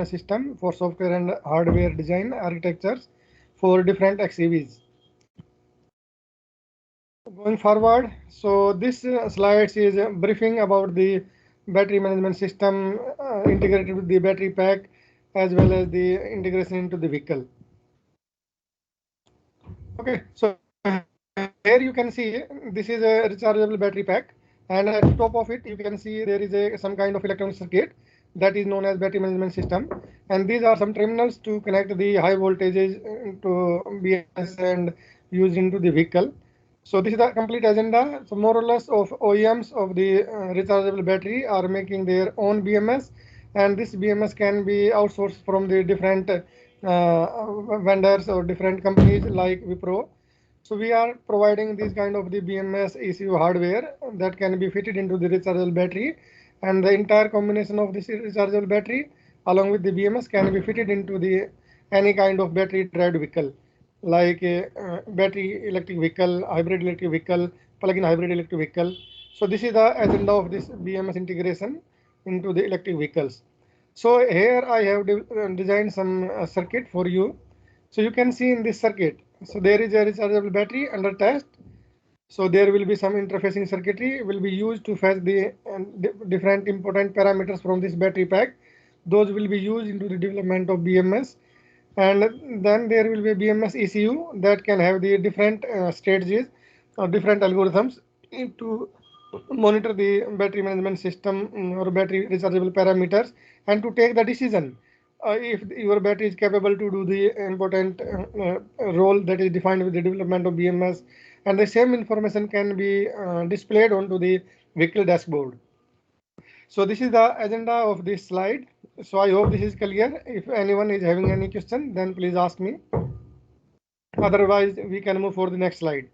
system for software and hardware design architectures for different xEVs. Going forward, so this slides is a briefing about the battery management system integrated with the battery pack as well as the integration into the vehicle. Okay, so here you can see this is a rechargeable battery pack, and at the top of it you can see there is a some kind of electronic circuit that is known as battery management system, and these are some terminals to connect the high voltages to BMS and used into the vehicle. So this is the complete agenda. So more or less of OEMs of the rechargeable battery are making their own BMS, and this BMS can be outsourced from the different vendors or different companies like Wipro. So we are providing this kind of the BMS ECU hardware that can be fitted into the rechargeable battery, and the entire combination of this rechargeable battery along with the BMS can be fitted into the any kind of battery drive vehicle like a battery electric vehicle, hybrid electric vehicle, plug-in hybrid electric vehicle. So this is the agenda of this BMS integration into the electric vehicles. So here I have designed some circuit for you. So you can see in this circuit, so there is a rechargeable battery under test. So there will be some interfacing circuitry will be used to fetch the different important parameters from this battery pack. Those will be used into the development of BMS, and then there will be BMS ECU that can have the different strategies or different algorithms to monitor the battery management system or battery rechargeable parameters and to take the decision if your battery is capable to do the important role that is defined with the development of BMS, and the same information can be displayed onto the vehicle dashboard. So this is the agenda of this slide. So I hope this is clear. If anyone is having any question, then please ask me. Otherwise, we can move for the next slide.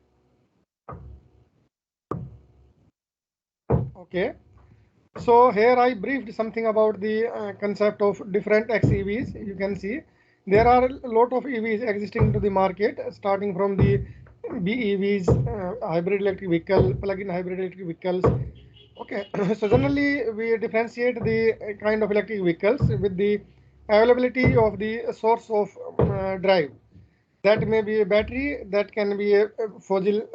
Okay. So here I briefed something about the concept of different xEVs. You can see there are a lot of EVs existing to the market, starting from the BEVs, hybrid electric vehicle, plug-in hybrid electric vehicles. Okay, so generally we differentiate the kind of electric vehicles with the availability of the source of drive. That may be a battery, that can be a fossil,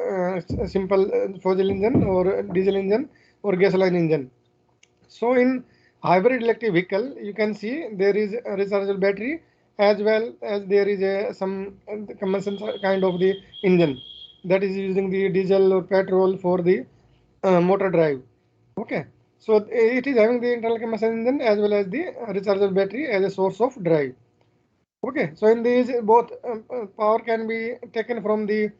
simple fossil engine or diesel engine or gasoline engine. So in hybrid electric vehicle, you can see there is a rechargeable battery as well as there is a some combustion kind of the engine that is using the diesel or petrol for the motor drive. Okay, so it is having the internal combustion engine as well as the rechargeable battery as a source of drive. Okay, so in these both power can be taken from the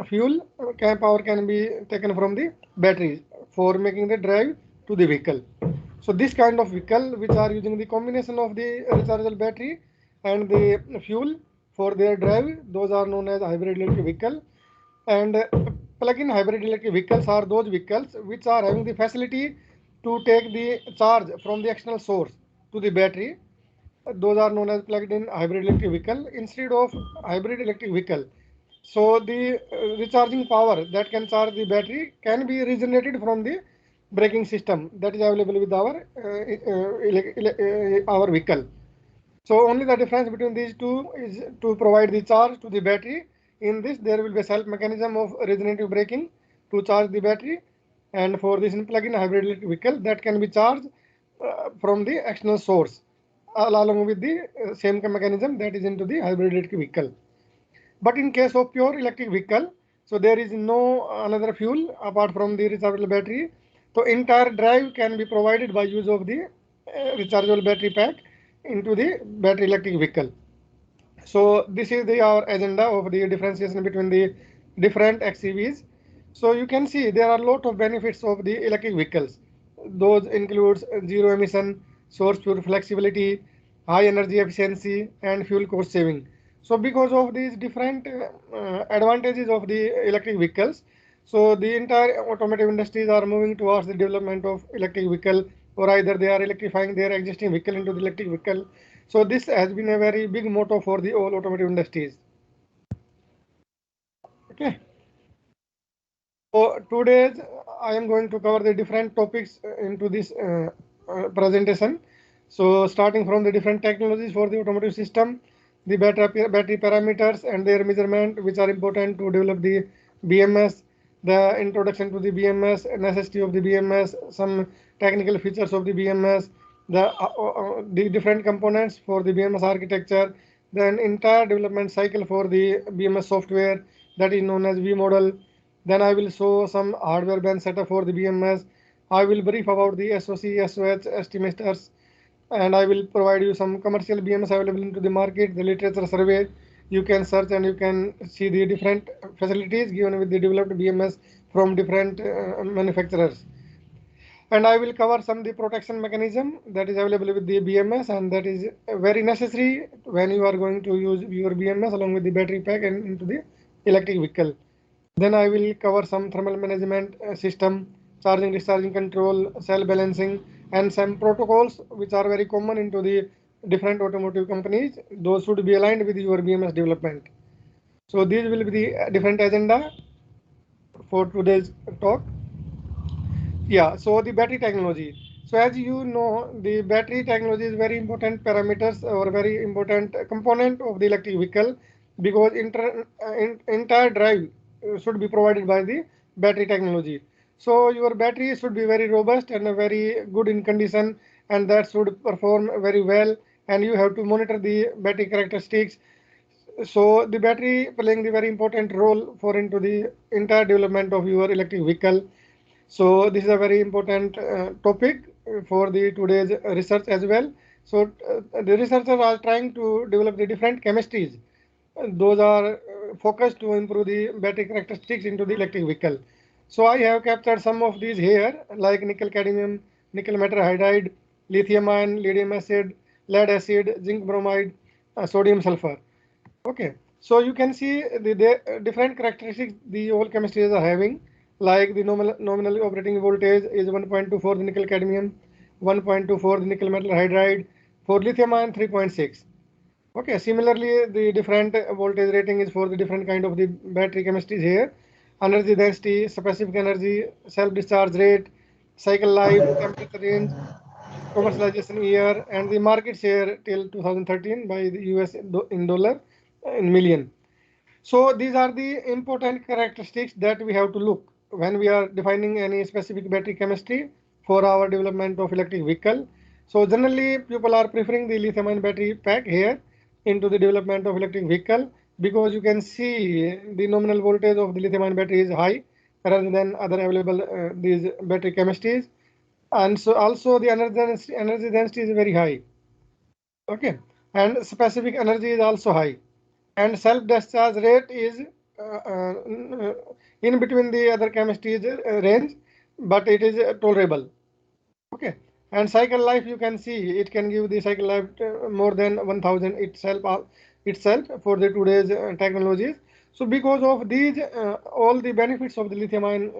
fuel, power can be taken from the batteries for making the drive to the vehicle. So this kind of vehicle which are using the combination of the rechargeable battery and the fuel for their drive, those are known as hybrid electric vehicle. And plug-in hybrid electric vehicles are those vehicles which are having the facility to take the charge from the external source to the battery. Those are known as plugged-in hybrid electric vehicle instead of hybrid electric vehicle. So the recharging power that can charge the battery can be regenerated from the braking system that is available with our vehicle. So only the difference between these two is to provide the charge to the battery. In this, there will be a self mechanism of regenerative braking to charge the battery, and for this plug-in hybrid electric vehicle that can be charged from the external source along with the same mechanism that is into the hybrid electric vehicle. But in case of pure electric vehicle, so there is no another fuel apart from the rechargeable battery. So entire drive can be provided by use of the rechargeable battery pack into the battery electric vehicle. So this is our agenda of the differentiation between the different xEVs. So you can see there are a lot of benefits of the electric vehicles. Those includes zero emission, source pure flexibility, high energy efficiency, and fuel cost saving. So because of these different advantages of the electric vehicles, so the entire automotive industries are moving towards the development of electric vehicle, or either they are electrifying their existing vehicle into the electric vehicle. So this has been a very big motto for the all automotive industries. Okay. So today I am going to cover the different topics into this presentation. So starting from the different technologies for the automotive system, the battery parameters and their measurement, which are important to develop the BMS, the introduction to the BMS, necessity of the BMS, some technical features of the BMS, the different components for the BMS architecture, then entire development cycle for the BMS software, that is known as V model. Then I will show some hardware bench setup for the BMS. I will brief about the SOC, SOH estimators, and I will provide you some commercial BMS available into the market, the literature survey. You can search and you can see the different facilities given with the developed BMS from different manufacturers. And I will cover some the protection mechanism that is available with the BMS, and that is very necessary when you are going to use your BMS along with the battery pack and into the electric vehicle. Then I will cover some thermal management system, charging discharging control, cell balancing, and some protocols which are very common into the different automotive companies. Those should be aligned with your BMS development. So these will be the different agenda for today's talk. Yeah, so the battery technology. So as you know, the battery technology is very important parameters or very important component of the electric vehicle, because entire drive should be provided by the battery technology. So your battery should be very robust and very good in condition, and that should perform very well. And you have to monitor the battery characteristics. So the battery playing the very important role for into the entire development of your electric vehicle. So this is a very important topic for the today's research as well. So the researchers are trying to develop the different chemistries. Those are focused to improve the battery characteristics into the electric vehicle. So I have captured some of these here, like nickel cadmium, nickel metal hydride, lithium ion, lithium acid, lead acid, zinc bromide, sodium sulfur. Okay, so you can see the different characteristics the whole chemistries are having, like the nominal operating voltage is 1.2 for the nickel cadmium, 1.2 for the nickel metal hydride, for lithium ion 3.6. Okay, similarly the different voltage rating is for the different kind of the battery chemistries here. Energy density, specific energy, self discharge rate, cycle life, temperature range, commercialization year, and the market share till 2013 by the US in dollar in million. So these are the important characteristics that we have to look when we are defining any specific battery chemistry for our development of electric vehicle. So generally people are preferring the lithium ion battery pack here into the development of electric vehicle, because you can see the nominal voltage of the lithium ion battery is high rather than other available these battery chemistries, and so also the energy density is very high. Okay, and specific energy is also high, and self discharge rate is in between the other chemistries range, but it is tolerable. Okay, and cycle life, you can see it can give the cycle life more than 1000 itself for the today's technologies. So because of these all the benefits of the lithium ion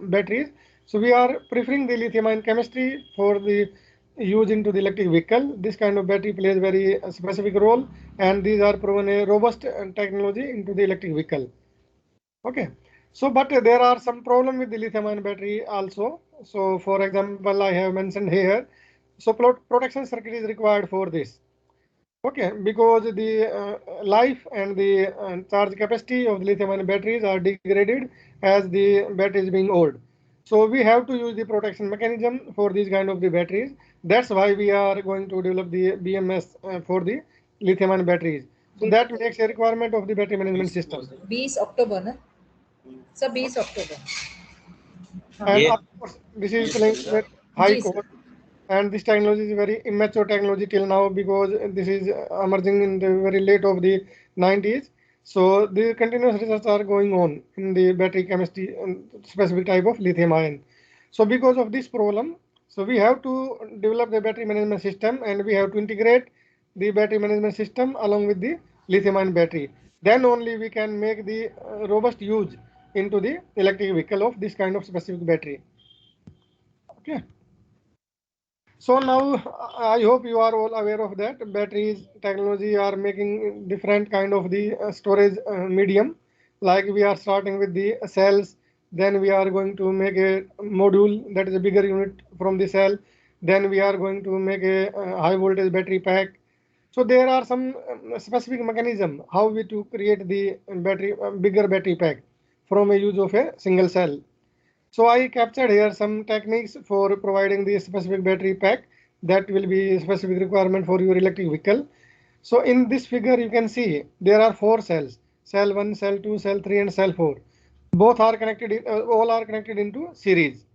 batteries, so we are preferring the lithium ion chemistry for the use into the electric vehicle. This kind of battery plays very specific role, and these are proven a robust technology into the electric vehicle. Okay, so but there are some problem with the lithium ion battery also. So for example, I have mentioned here, so protection circuit is required for this. Okay, because the life and the charge capacity of the lithium ion batteries are degraded as the battery is being old. So we have to use the protection mechanism for these kind of the batteries. That's why we are going to develop the BMS for the lithium ion batteries. So that makes a requirement of the battery management system. 20 अक्टूबर ना सब 20 October And of course, this is playing very high जी sir cost, and this technology is very immature technology till now, because this is emerging in the very late of the 90s. So the continuous research are going on in the battery chemistry and specific type of lithium ion. So because of this problem, so we have to develop the battery management system, and we have to integrate the battery management system along with the lithium ion battery. Then only we can make the robust use into the electric vehicle of this kind of specific battery. Okay. So now I hope you are all aware of that batteries technology are making different kind of the storage medium. Like we are starting with the cells, then we are going to make a module that is a bigger unit from the cell. Then we are going to make a high voltage battery pack. So there are some specific mechanism how we to create the battery bigger battery pack from a use of a single cell. So I captured here some techniques for providing the specific battery pack that will be specific requirement for your electric vehicle. So in this figure you can see there are 4 cells, cell 1, cell 2, cell 3 and cell 4. Both are connected, all are connected into series.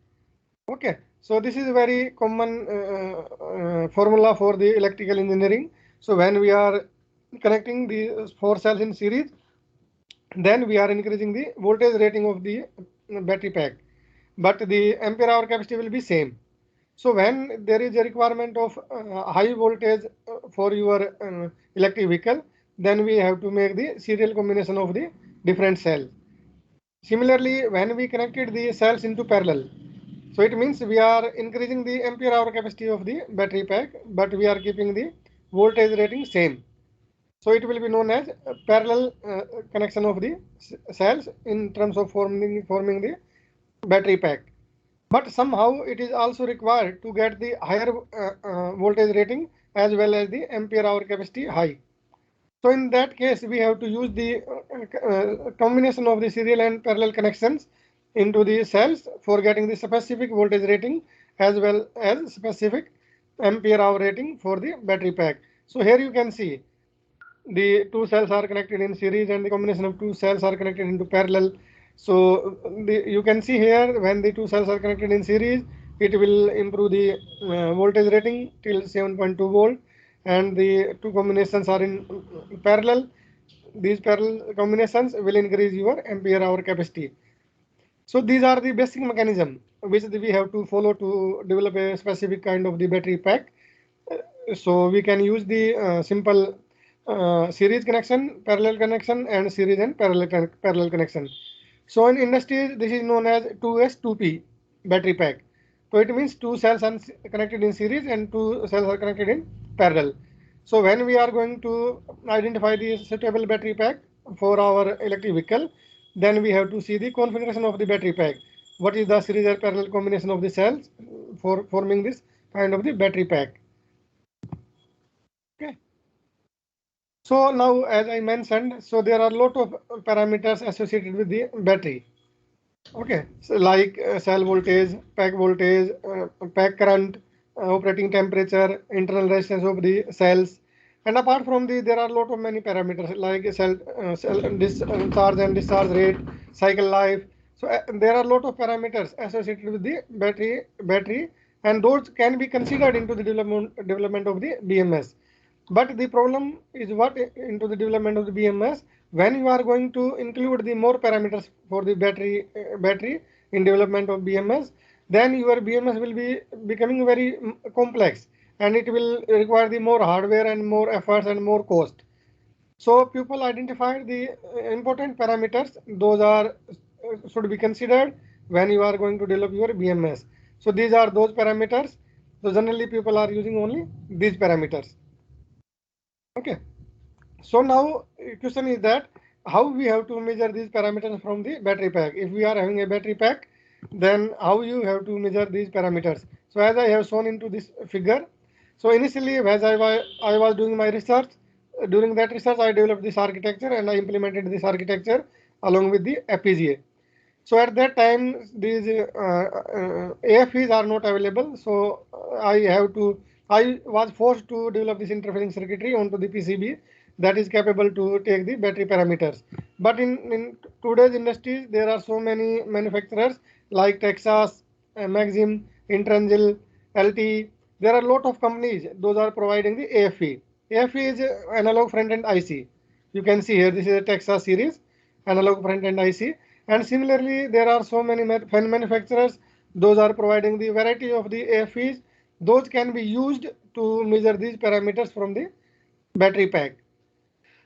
Okay, so this is a very common formula for the electrical engineering. So when we are connecting the 4 cells in series, then we are increasing the voltage rating of the battery pack, but the ampere hour capacity will be same. So when there is a requirement of high voltage for your electric vehicle, then we have to make the serial combination of the different cells. Similarly, when we connected the cells into parallel, so it means we are increasing the ampere hour capacity of the battery pack, but we are keeping the voltage rating same. So it will be known as parallel connection of the cells in terms of forming the battery pack. But somehow it is also required to get the higher voltage rating as well as the ampere hour capacity high. So in that case, we have to use the combination of the serial and parallel connections into the cells for getting the specific voltage rating as well as specific ampere hour rating for the battery pack. So here you can see the 2 cells are connected in series and the combination of 2 cells are connected into parallel. So you can see here when the 2 cells are connected in series, it will improve the voltage rating till 7.2 volt, and the two combinations are in parallel. These parallel combinations will increase your ampere hour capacity. So these are the basic mechanism which we have to follow to develop a specific kind of the battery pack. So we can use the simple series connection, parallel connection, and series and parallel connection. So in industry, this is known as 2S 2P battery pack. So it means 2 cells are connected in series and 2 cells are connected in parallel. So when we are going to identify the suitable battery pack for our electric vehicle, then we have to see the configuration of the battery pack. What is the series or parallel combination of the cells for forming this kind of the battery pack? Okay. So now, as I mentioned, so there are a lot of parameters associated with the battery. Okay, so like cell voltage, pack current, operating temperature, internal resistance of the cells, and apart from the, there are a lot of many parameters like charge and discharge rate, cycle life. So there are a lot of parameters associated with the battery, and those can be considered into the development of the BMS. But the problem is what into the development of the BMS, when you are going to include the more parameters for the battery in development of BMS, then your BMS will be becoming very complex, and it will require the more hardware and more efforts and more cost. So people identified the important parameters. Those are should be considered when you are going to develop your BMS. So these are those parameters. So generally people are using only these parameters. Okay. So now question is that how we have to measure these parameters from the battery pack. If we are having a battery pack, then how you have to measure these parameters. So as I have shown into this figure, so initially as I was doing my research, during that research I developed this architecture and I implemented this architecture along with the FPGA. So at that time, these AFEs are not available. So I was forced to develop this interfacing circuitry onto the PCB that is capable to take the battery parameters. But in today's industries, there are so many manufacturers like Texas, Maxim, Intrangel, LT. There are a lot of companies. Those are providing the AFE. AFE is analog front-end IC. You can see here, this is a Texas series analog front-end IC. And similarly, there are so many fan manufacturers. Those are providing the variety of the AFEs. Those can be used to measure these parameters from the battery pack.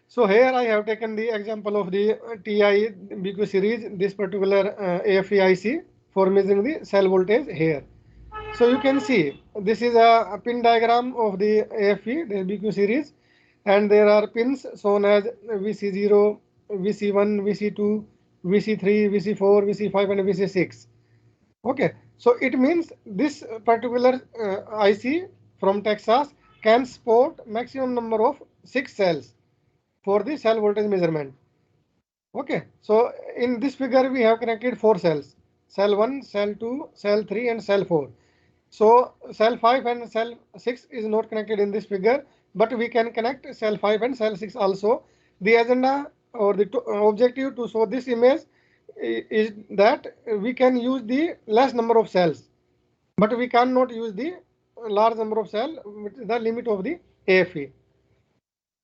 So here I have taken the example of the TI BQ series, this particular AFE IC for measuring the cell voltage here. So you can see this is a pin diagram of the AFE, the BQ series, and there are pins shown as VC0, VC1, VC2, VC3, VC4, VC5, and VC6. Okay, So it means this particular IC from Texas can support maximum number of 6 cells for the cell voltage measurement. Okay, so in this figure we have connected 4 cells: cell 1, cell 2, cell 3 and cell 4. So cell 5 and cell 6 is not connected in this figure, but we can connect cell 5 and cell 6 also. The agenda or the objective to show this image is that we can use the less number of cells, but we cannot use the large number of cells, which is the limit of the AFE.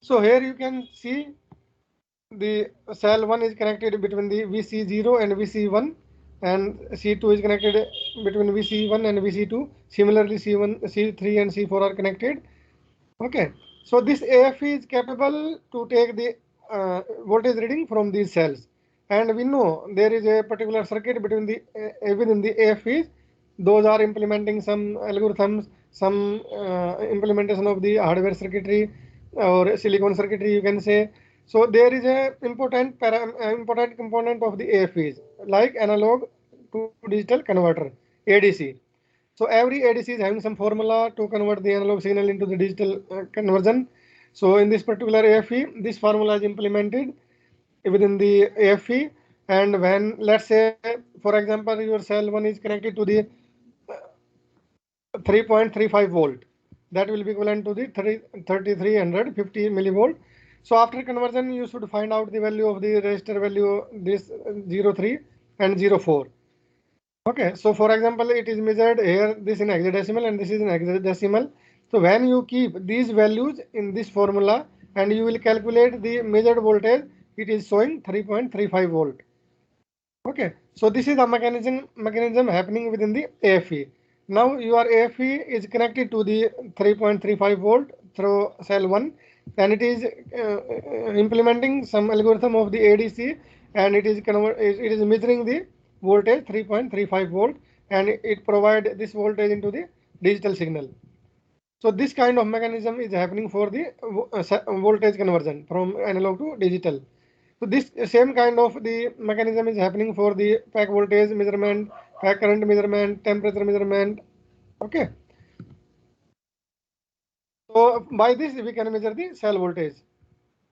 So here you can see the cell 1 is connected between the VC0 and VC1, and C2 is connected between VC1 and VC2. Similarly, C1, C3 and C4 are connected. Okay, so this AFE is capable to take the voltage reading from these cells, and we know there is a particular circuit between the within the AFEs. Those are implementing some algorithms, some implementation of the hardware circuitry or silicon circuitry, you can say. So there is a important component of the AFEs, like analog to digital converter, ADC. So every ADC is having some formula to convert the analog signal into the digital conversion. So in this particular AFE, this formula is implemented within the AFE. And when, let's say, for example, your cell 1 is connected to the 3.35 volt, that will be equivalent to the 3350 millivolt. So after conversion, you should find out the value of the resistor value, this 03 and 04. Okay, so for example, it is measured here, this in hexadecimal and this is in hexadecimal. So when you keep these values in this formula and you will calculate the measured voltage, it is showing 3.35 volt. Okay, so this is the mechanism happening within the AFE. Now your AFE is connected to the 3.35 volt through cell 1, and it is implementing some algorithm of the ADC, and it is measuring the voltage 3.35 volt, and it provide this voltage into the digital signal. So this kind of mechanism is happening for the voltage conversion from analog to digital. So this same kind of the mechanism is happening for the pack voltage measurement, pack current measurement, temperature measurement. Okay. So by this we can measure the cell voltage.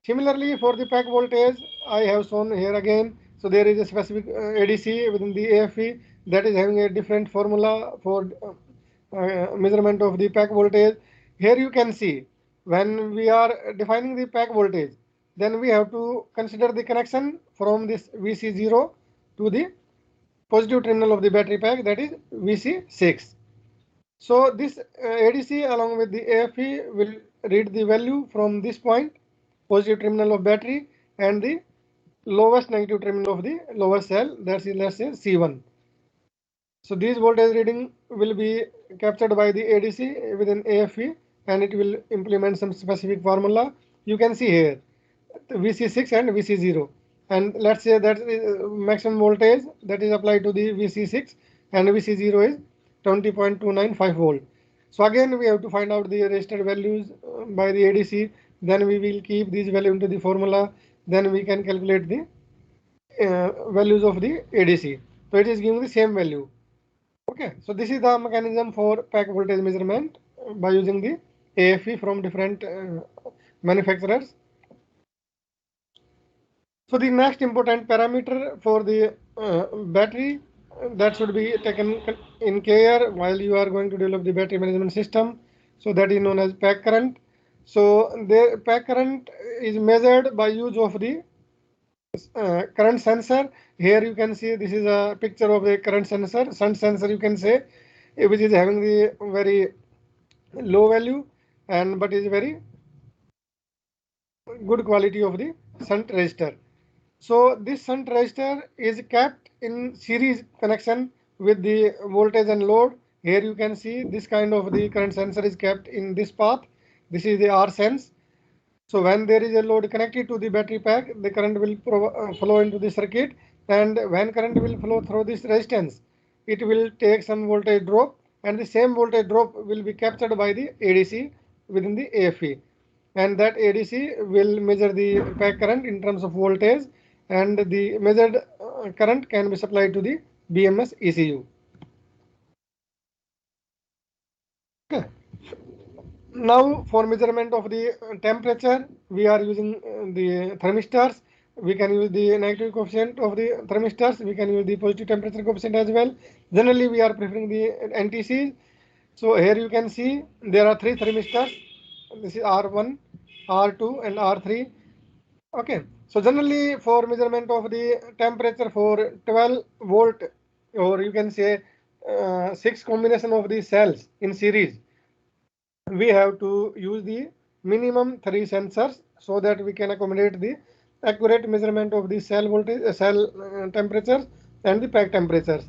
Similarly, for the pack voltage, I have shown here again. So there is a specific ADC within the AFE that is having a different formula for measurement of the pack voltage. Here you can see when we are defining the pack voltage, then we have to consider the connection from this VC0 to the positive terminal of the battery pack, that is VC6. So this ADC along with the AFE will read the value from this point, positive terminal of battery, and the lowest negative terminal of the lower cell, that is, let's say, C1. So these voltage reading will be captured by the ADC within AFE, and it will implement some specific formula. You can see here VC6 and VC0, and let's say that maximum voltage that is applied to the VC6 and VC0 is 20.295 volt. So again we have to find out the resistor values by the ADC, then we will keep these values into the formula, then we can calculate the values of the ADC. So it is giving the same value. Okay, so this is the mechanism for pack voltage measurement by using the AFE from different manufacturers. So the next important parameter for the battery that should be taken in care while you are going to develop the battery management system. So that is known as pack current. So the pack current is measured by use of the current sensor. Here you can see this is a picture of the current sensor, shunt sensor you can say, which is having the very low value and but is very good quality of the shunt resistor. So this shunt resistor is kept in series connection with the voltage and load. Here you can see this kind of the current sensor is kept in this path. This is the R sense. So when there is a load connected to the battery pack, the current will flow into the circuit, and when current will flow through this resistance, it will take some voltage drop, and the same voltage drop will be captured by the ADC within the AFE, and that ADC will measure the pack current in terms of voltage, and the measured current can be supplied to the BMS ECU. Okay. Now for measurement of the temperature, we are using the thermistors. We can use the negative coefficient of the thermistors. We can use the positive temperature coefficient as well. Generally, we are preferring the NTCs. So here you can see there are three thermistors. This is R1, R2, and R3. Okay. So generally for measurement of the temperature for 12 volt, or you can say six combination of the cells in series, we have to use the minimum three sensors so that we can accommodate the accurate measurement of the cell voltage, cell temperatures and the pack temperatures.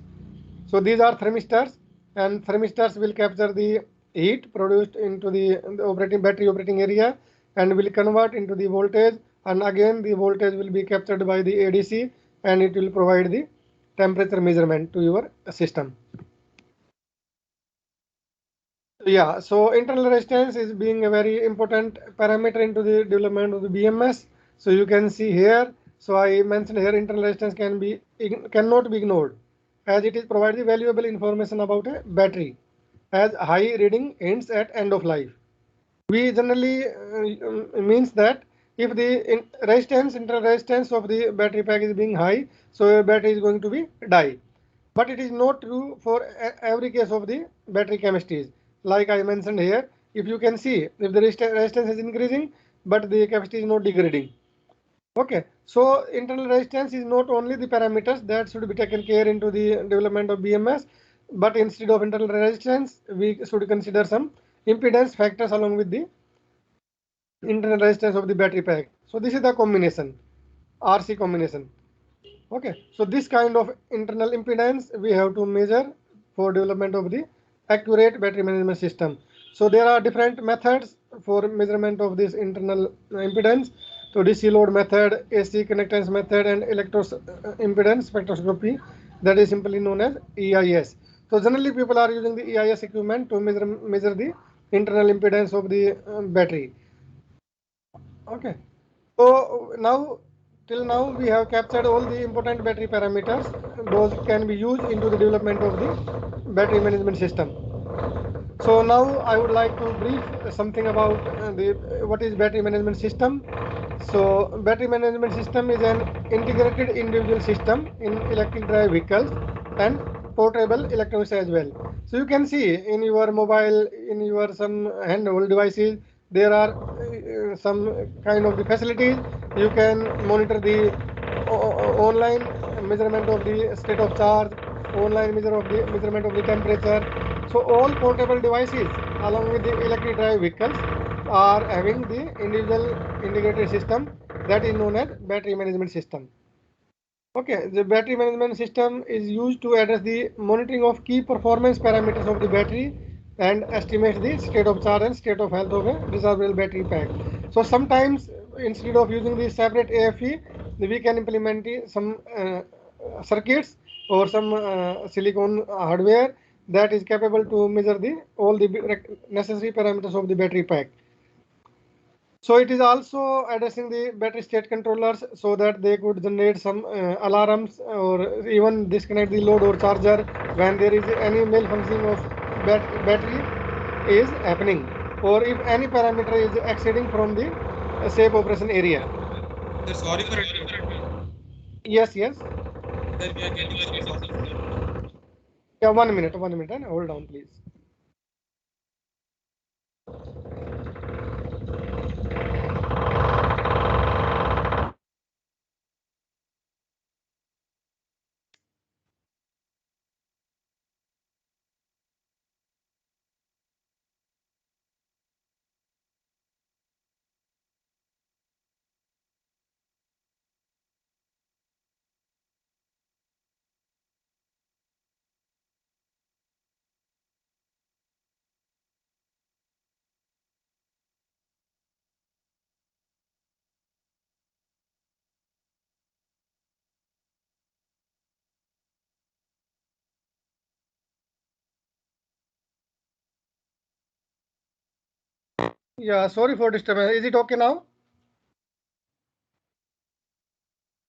So these are thermistors, and thermistors will capture the heat produced into the operating battery operating area and will convert into the voltage, and again the voltage will be captured by the ADC and it will provide the temperature measurement to your system. Yeah, so internal resistance is being a very important parameter into the development of the BMS. So you can see here, so I mentioned here internal resistance cannot be ignored as it is providing valuable information about a battery as high reading ends at end of life. We generally means that if the internal resistance of the battery pack is being high, so a battery is going to be die. But it is not true for every case of the battery chemistries. Like I mentioned here, if you can see, if the resistance is increasing, but the capacity is not degrading. Okay, so internal resistance is not only the parameters that should be taken care into the development of BMS, but instead of internal resistance, we should consider some impedance factors along with the internal resistance of the battery pack. So this is the combination, RC combination. Okay, so this kind of internal impedance we have to measure for development of the accurate battery management system. So there are different methods for measurement of this internal impedance. So DC load method, AC connectance method, and impedance spectroscopy, that is simply known as EIS. So generally people are using the EIS equipment to measure the internal impedance of the battery. Okay. So now, till now, we have captured all the important battery parameters. Those can be used into the development of the battery management system. So now I would like to brief something about the what is battery management system. So battery management system is an integrated individual system in electric drive vehicles and portable electronics as well. So you can see in your mobile, in your some handheld devices, there are some kind of the facilities. You can monitor the online measurement of the state of charge, online measurement of the temperature. So all portable devices along with the electric drive vehicles are having the individual integrated system that is known as battery management system. Okay, the battery management system is used to address the monitoring of key performance parameters of the battery and estimate the state of charge and state of health of a rechargeable battery pack. So sometimes instead of using the separate AFE, we can implement some circuits or some silicon hardware that is capable to measure the all the necessary parameters of the battery pack. So it is also addressing the battery state controllers so that they could generate some alarms or even disconnect the load or charger when there is any malfunctioning of battery is happening, or if any parameter is exceeding from the safe operation area. Sir, sorry for interrupting. Yes, yes. Sir, we are getting a voice of the sir. Yeah, 1 minute, and hold on, please. Yeah, sorry for disturbance. Is it okay now?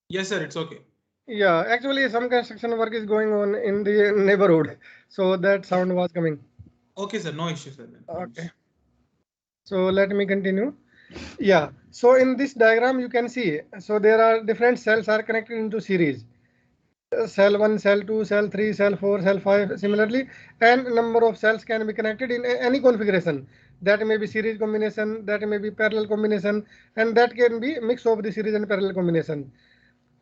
Yes, sir, it's okay. Yeah, actually, some construction work is going on in the neighborhood, so that sound was coming. Okay, sir. No issue, sir. Then. Okay. So let me continue. Yeah. So in this diagram, you can see, so there are different cells are connected into series. Cell 1, cell 2, cell 3, cell 4, cell 5 similarly, and number of cells can be connected in any configuration. That may be series combination, that may be parallel combination, and that can be mix of the series and parallel combination.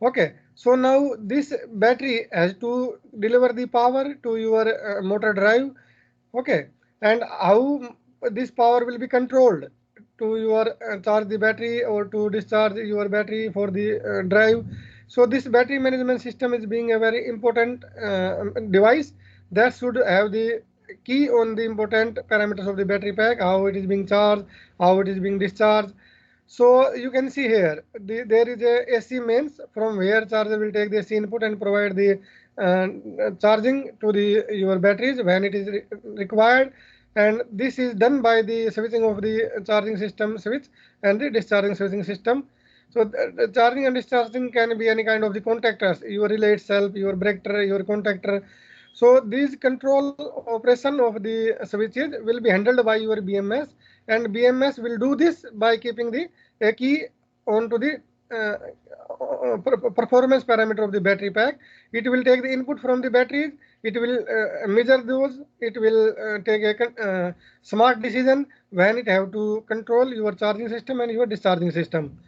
Okay, so now this battery has to deliver the power to your motor drive. Okay, and how this power will be controlled to your charge the battery or to discharge your battery for the drive. So this battery management system is being a very important device that should have the key on the important parameters of the battery pack, how it is being charged, how it is being discharged. So you can see here, there is a AC mains from where charger will take the AC input and provide the charging to the your batteries when it is required. And this is done by the switching of the charging system switch and the discharging switching system. So the charging and discharging can be any kind of the contactors, your relay itself, your breaker, your contactor. So these control operation of the switches will be handled by your BMS, and BMS will do this by keeping the key onto the performance parameter of the battery pack. It will take the input from the batteries, it will measure those, it will take a smart decision when it have to control your charging system and your discharging system.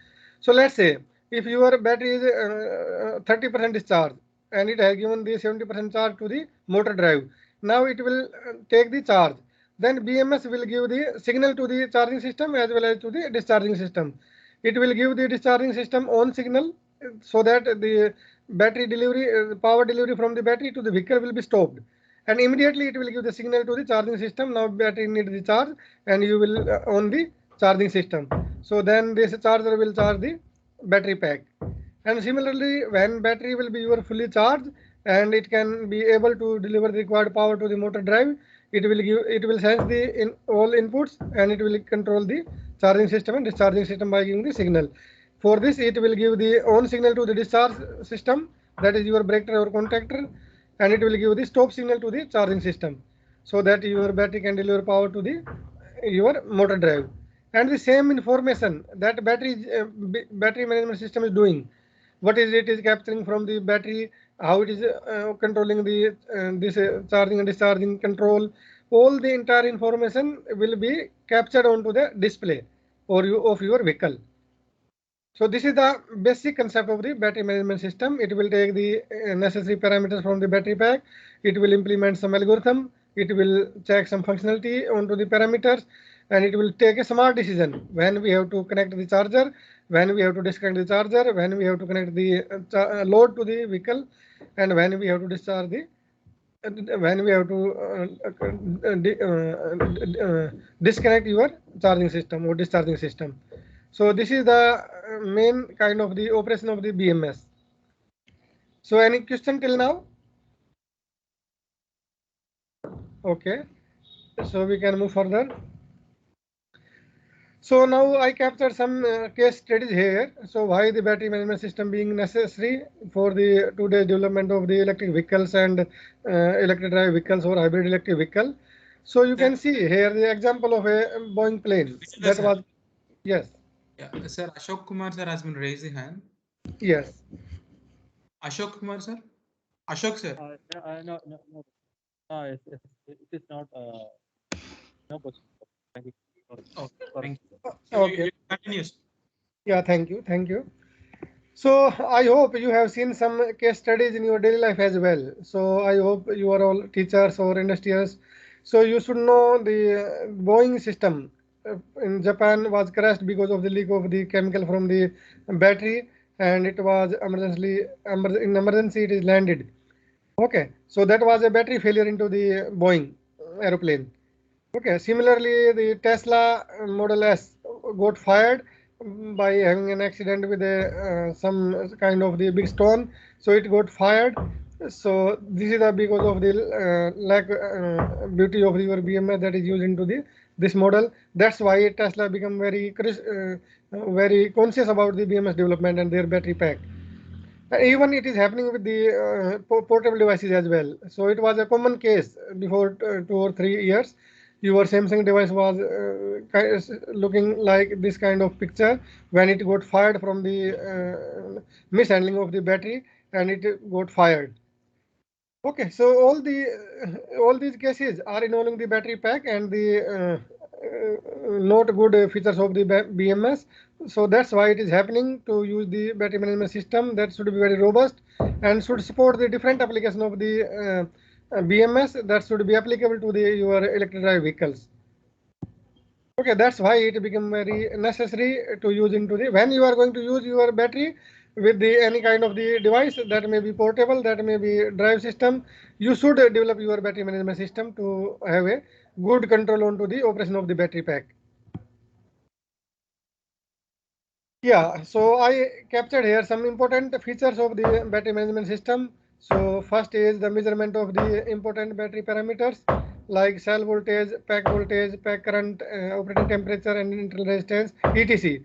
So let's say if your battery is 30% discharge and it has given the 70% charge to the motor drive, now it will take the charge. Then BMS will give the signal to the charging system as well as to the discharging system. It will give the discharging system on signal so that the battery delivery, power delivery from the battery to the vehicle will be stopped. And immediately it will give the signal to the charging system. Now battery needs the charge and you will on the charging system. So then this charger will charge the battery pack. And similarly, when battery will be your fully charged and it can be able to deliver the required power to the motor drive, it will sense the all inputs and it will control the charging system and discharging system by giving the signal. For this, it will give the on signal to the discharge system, that is your breaker or contactor, and it will give the stop signal to the charging system so that your battery can deliver power to the your motor drive. And the same information that battery management system is doing, what is it is capturing from the battery, how it is controlling the this charging and discharging control, all the entire information will be captured onto the display or of your vehicle. So this is the basic concept of the battery management system. It will take the necessary parameters from the battery pack. It will implement some algorithm. It will check some functionality onto the parameters, and it will take a smart decision when we have to connect the charger, when we have to disconnect the charger, when we have to connect the load to the vehicle, and when we have to discharge the when we have to disconnect your charging system or discharging system. So this is the main kind of the operation of the BMS. So any question till now? Okay, so we can move further. So now I captured some case studies here. So why the battery management system being necessary for the today's development of the electric vehicles and electric drive vehicles or hybrid electric vehicle. So you can see here the example of a Boeing plane. That was, yes. Yeah, sir. Ashok Kumar sir has been raised the hand. Yes. Ashok Kumar sir. Ashok sir. No. It is not. No question. Thank you. Oh, thank you. Okay. Continues. Yeah, thank you. So I hope you have seen some case studies in your daily life as well. So I hope you are all teachers or industrials. So you should know the Boeing system in Japan was crashed because of the leak of the chemical from the battery, and it was in emergency it is landed. Okay, so that was a battery failure into the Boeing aeroplane. Okay, similarly, the Tesla Model S got fired by having an accident with some kind of the big stone, so it got fired. So this is because of the lack beauty of your BMS that is used into this model. That's why Tesla become very conscious about the BMS development and their battery pack. Even it is happening with the portable devices as well. So it was a common case before 2 or 3 years your Samsung device was looking like this kind of picture when it got fired from the mishandling of the battery and it got fired. Okay, so all these cases are involving the battery pack and the not good features of the BMS. So that's why it is happening to use the battery management system that should be very robust and should support the different application of the BMS that should be applicable to the your electric drive vehicles. Okay, that's why it become very necessary to use into the when you are going to use your battery with the any kind of the device that may be portable, that may be drive system, you should develop your battery management system to have a good control onto the operation of the battery pack. Yeah, so I captured here some important features of the battery management system. So first is the measurement of the important battery parameters like cell voltage, pack current, operating temperature and internal resistance, etc.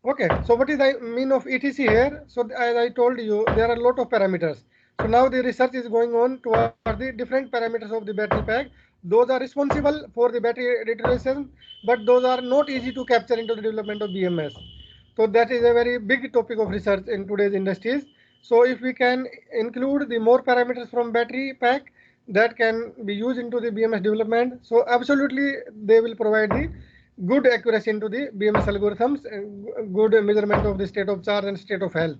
Okay, so what is the mean of etc here? So as I told you, there are a lot of parameters. So now the research is going on towards the different parameters of the battery pack. Those are responsible for the battery deterioration, but those are not easy to capture into the development of BMS. So that is a very big topic of research in today's industries. So if we can include the more parameters from battery pack that can be used into the BMS development, so absolutely they will provide the good accuracy into the BMS algorithms, and good measurement of the state of charge and state of health.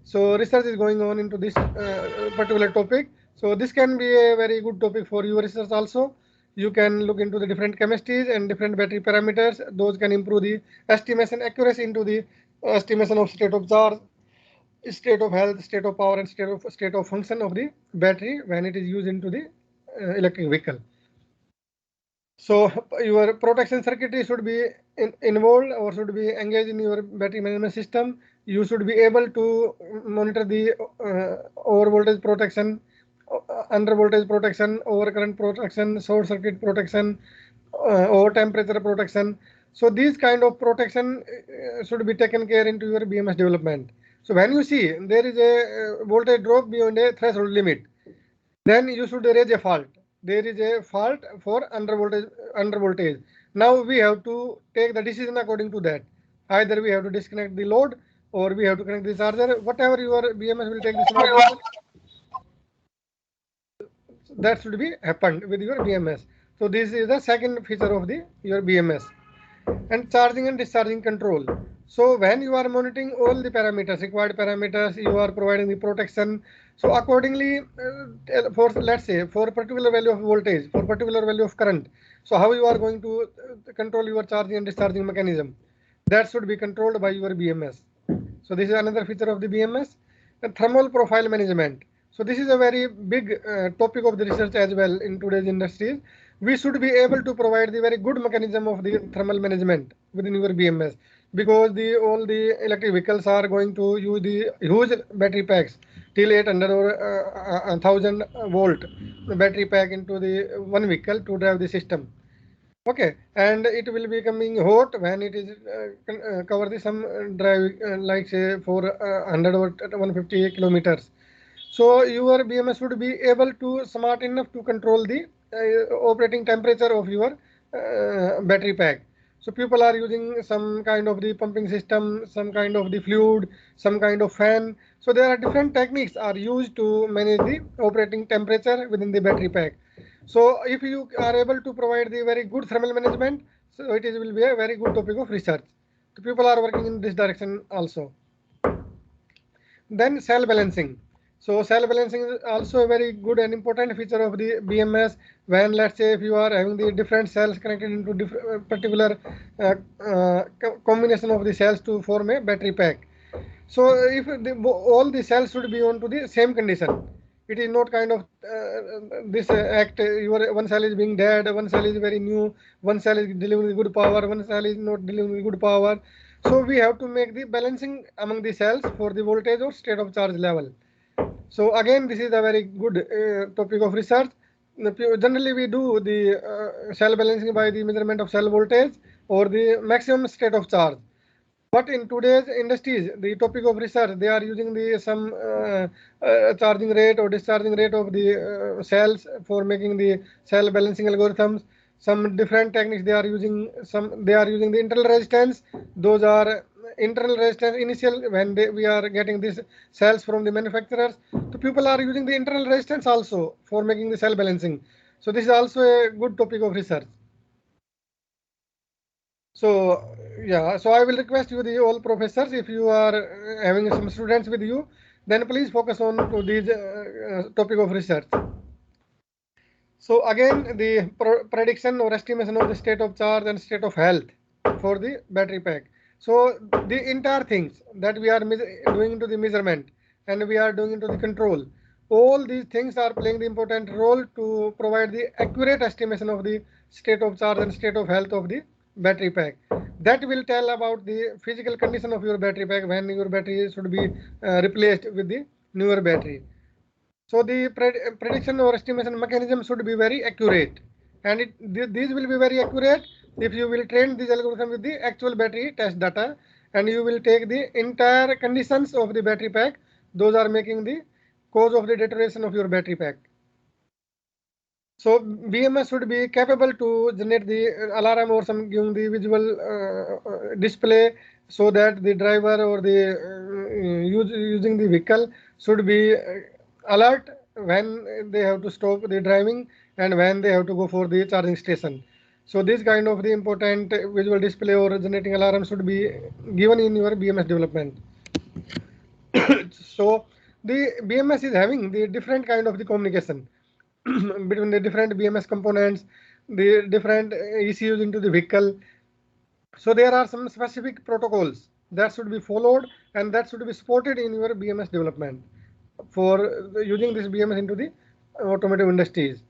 So research is going on into this particular topic. So this can be a very good topic for your research also. You can look into the different chemistries and different battery parameters. Those can improve the estimation accuracy into the estimation of state of charge, state of health, state of power, and state of function of the battery when it is used into the electric vehicle. So your protection circuitry should be involved or should be engaged in your battery management system. You should be able to monitor the over voltage protection, under voltage protection, over current protection, short circuit protection, over temperature protection. So these kind of protection should be taken care into your BMS development. So when you see there is a voltage drop beyond a threshold limit, then you should raise a fault. There is a fault for under voltage. Now we have to take the decision according to that. Either we have to disconnect the load or we have to connect the charger. Whatever your BMS will take this, that should be happened with your BMS. So this is the second feature of the your BMS. And charging and discharging control. So when you are monitoring all the parameters, required parameters, you are providing the protection. So accordingly, for let's say for a particular value of voltage, for particular value of current. So how you are going to control your charging and discharging mechanism? That should be controlled by your BMS. So this is another feature of the BMS. And thermal profile management. So this is a very big topic of the research as well in today's industries. We should be able to provide the very good mechanism of the thermal management within your BMS, because all the electric vehicles are going to use the huge battery packs till 800 or 1000 volt battery pack into the one vehicle to drive the system. Okay, and it will be coming hot when it is cover the some drive like say for 100 or 150 kilometers. So your BMS would be able to smart enough to control the operating temperature of your battery pack. So people are using some kind of the pumping system, some kind of the fluid, some kind of fan. So there are different techniques are used to manage the operating temperature within the battery pack. So if you are able to provide the very good thermal management, so it will be a very good topic of research. So people are working in this direction also. Then cell balancing. So cell balancing is also a very good and important feature of the BMS. When let's say if you are having the different cells connected into particular combination of the cells to form a battery pack. So if all the cells should be on to the same condition, it is not kind of this act. Your one cell is being dead, one cell is very new, one cell is delivering good power, one cell is not delivering good power. So we have to make the balancing among the cells for the voltage or state of charge level. So again, this is a very good topic of research. Generally, we do the cell balancing by the measurement of cell voltage or the maximum state of charge. But in today's industries, the topic of research, they are using the some charging rate or discharging rate of the cells for making the cell balancing algorithms. some different techniques they are using. They are using the internal resistance. Those are internal resistance initial when we are getting these cells from the manufacturers. So people are using the internal resistance also for making the cell balancing. So this is also a good topic of research. So yeah, so I will request you, the all professors, if you are having some students with you, then please focus on to these topic of research. So again, the prediction or estimation of the state of charge and state of health for the battery pack. So the entire things that we are doing into the measurement and we are doing into the control, all these things are playing the important role to provide the accurate estimation of the state of charge and state of health of the battery pack. That will tell about the physical condition of your battery pack when your battery should be replaced with the newer battery. So the prediction or estimation mechanism should be very accurate, and these will be very accurate if you will train this algorithm with the actual battery test data, and you will take the entire conditions of the battery pack. Those are making the cause of the deterioration of your battery pack. So BMS should be capable to generate the alarm or some giving the visual display, so that the driver or the using the vehicle should be alert when they have to stop the driving and when they have to go for the charging station. So this kind of the important visual display or generating alarm should be given in your BMS development. So the BMS is having the different kind of the communication between the different BMS components, the different ECUs into the vehicle. So there are some specific protocols that should be followed and that should be supported in your BMS development for using this BMS into the automotive industries.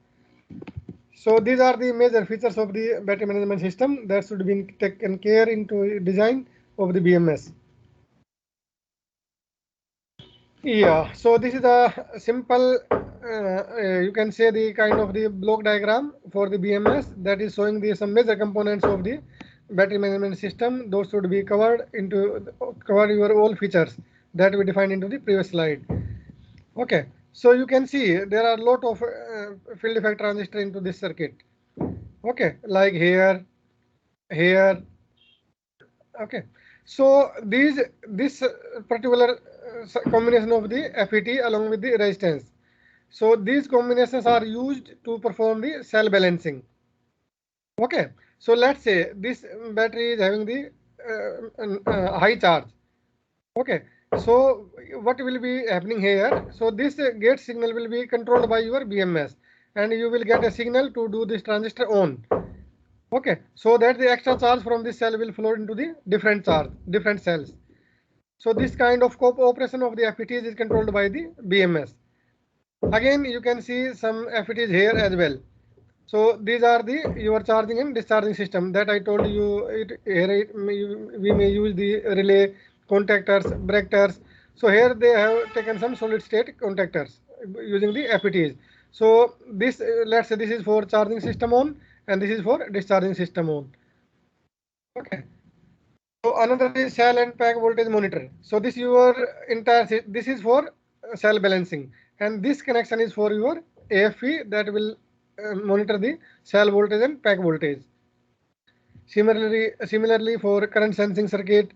So these are the major features of the battery management system that should be taken care into design of the BMS. Yeah, so this is a simple, you can say the kind of the block diagram for the BMS that is showing the some major components of the battery management system. Those should be covered your all features that we defined into the previous slide. Okay, so you can see there are a lot of field effect transistor into this circuit. Okay, like here. Okay, so this particular combination of the FET along with the resistance. So these combinations are used to perform the cell balancing. Okay, so let's say this battery is having the high charge. Okay, so what will be happening here? So this gate signal will be controlled by your BMS, and you will get a signal to do this transistor on. Okay, so that the extra charge from this cell will flow into the different cells. So this kind of cooperation of the FETs is controlled by the BMS. Again, you can see some FETs here as well. So these are the your charging and discharging system that I told you. We may use the relay, contactors, breakers. So here they have taken some solid state contactors using the FETs. So this let's say this is for charging system on, and this is for discharging system on. Okay. So another is cell and pack voltage monitor. So this this is for cell balancing, and this connection is for your AFE that will monitor the cell voltage and pack voltage. Similarly for current sensing circuit,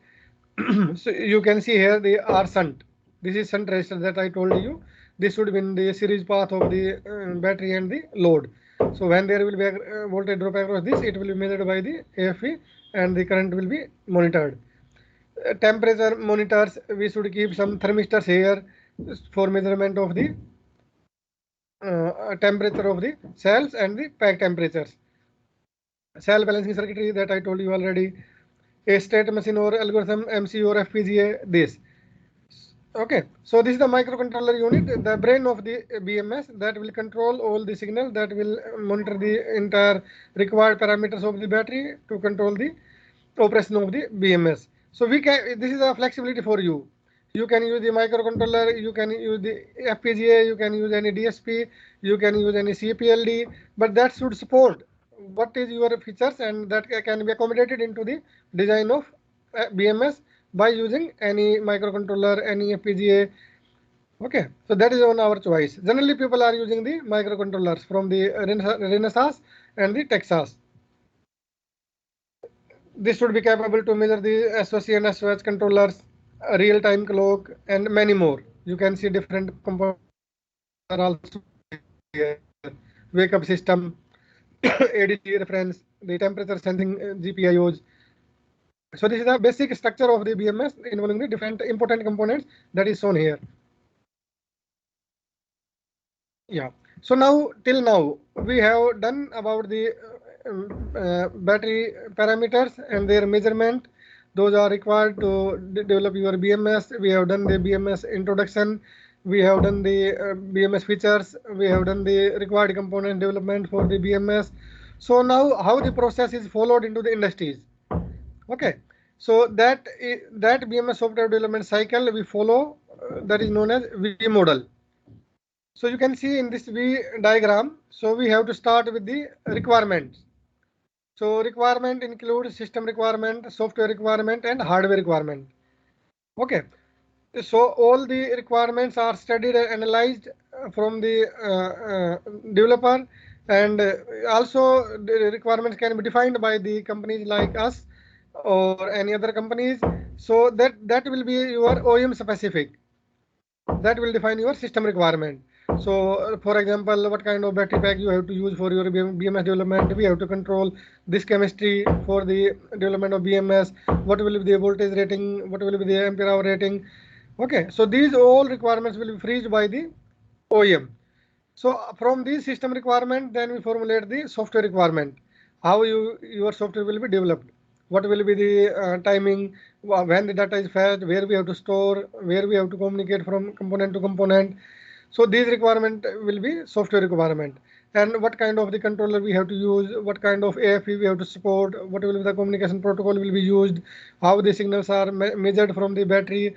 so you can see here the R shunt. This is shunt resistor that I told you. This should be in the series path of the battery and the load. So when there will be a voltage drop across this, it will be measured by the AFE and the current will be monitored. Temperature monitors, we should keep some thermistors here for measurement of the temperature of the cells and the pack temperatures. Cell balancing circuitry that I told you already. A state machine or algorithm, MC or FPGA, this. Okay, so this is the microcontroller unit, the brain of the BMS that will control all the signal, that will monitor the entire required parameters of the battery to control the operation of the BMS. So this is a flexibility for you. You can use the microcontroller, you can use the FPGA, you can use any DSP, you can use any CPLD, but that should support what is your features, and that can be accommodated into the design of BMS by using any microcontroller, any FPGA. Okay, so that is on our choice. Generally, people are using the microcontrollers from the Renesas and the Texas. this should be capable to measure the SOC and SOH controllers, real-time clock, and many more. You can see different components are also here. Wake up system, ADC reference, the temperature sensing GPIOs. So this is the basic structure of the BMS involving the different important components that is shown here. Yeah. So now till now we have done about the battery parameters and their measurement. Those are required to develop your BMS. We have done the BMS introduction. We have done the BMS features. We have done the required component development for the BMS. So now how the process is followed into the industries. Okay. So that BMS software development cycle we follow that is known as V model. So you can see in this V diagram, so we have to start with the requirements. So requirement includes system requirement, software requirement, and hardware requirement. Okay. So all the requirements are studied and analyzed from the developer, and also the requirements can be defined by the companies like us or any other companies. So that will be your OEM specific. That will define your system requirement. So for example, what kind of battery pack you have to use for your BMS development. We have to control this chemistry for the development of BMS. What will be the voltage rating? What will be the ampere hour rating? Okay, so these all requirements will be freezed by the OEM. So from these system requirement, then we formulate the software requirement. How your software will be developed. What will be the timing, when the data is fetched, where we have to store, where we have to communicate from component to component. So these requirement will be software requirement. And what kind of the controller we have to use, what kind of AFE we have to support, what will be the communication protocol will be used, how the signals are measured from the battery.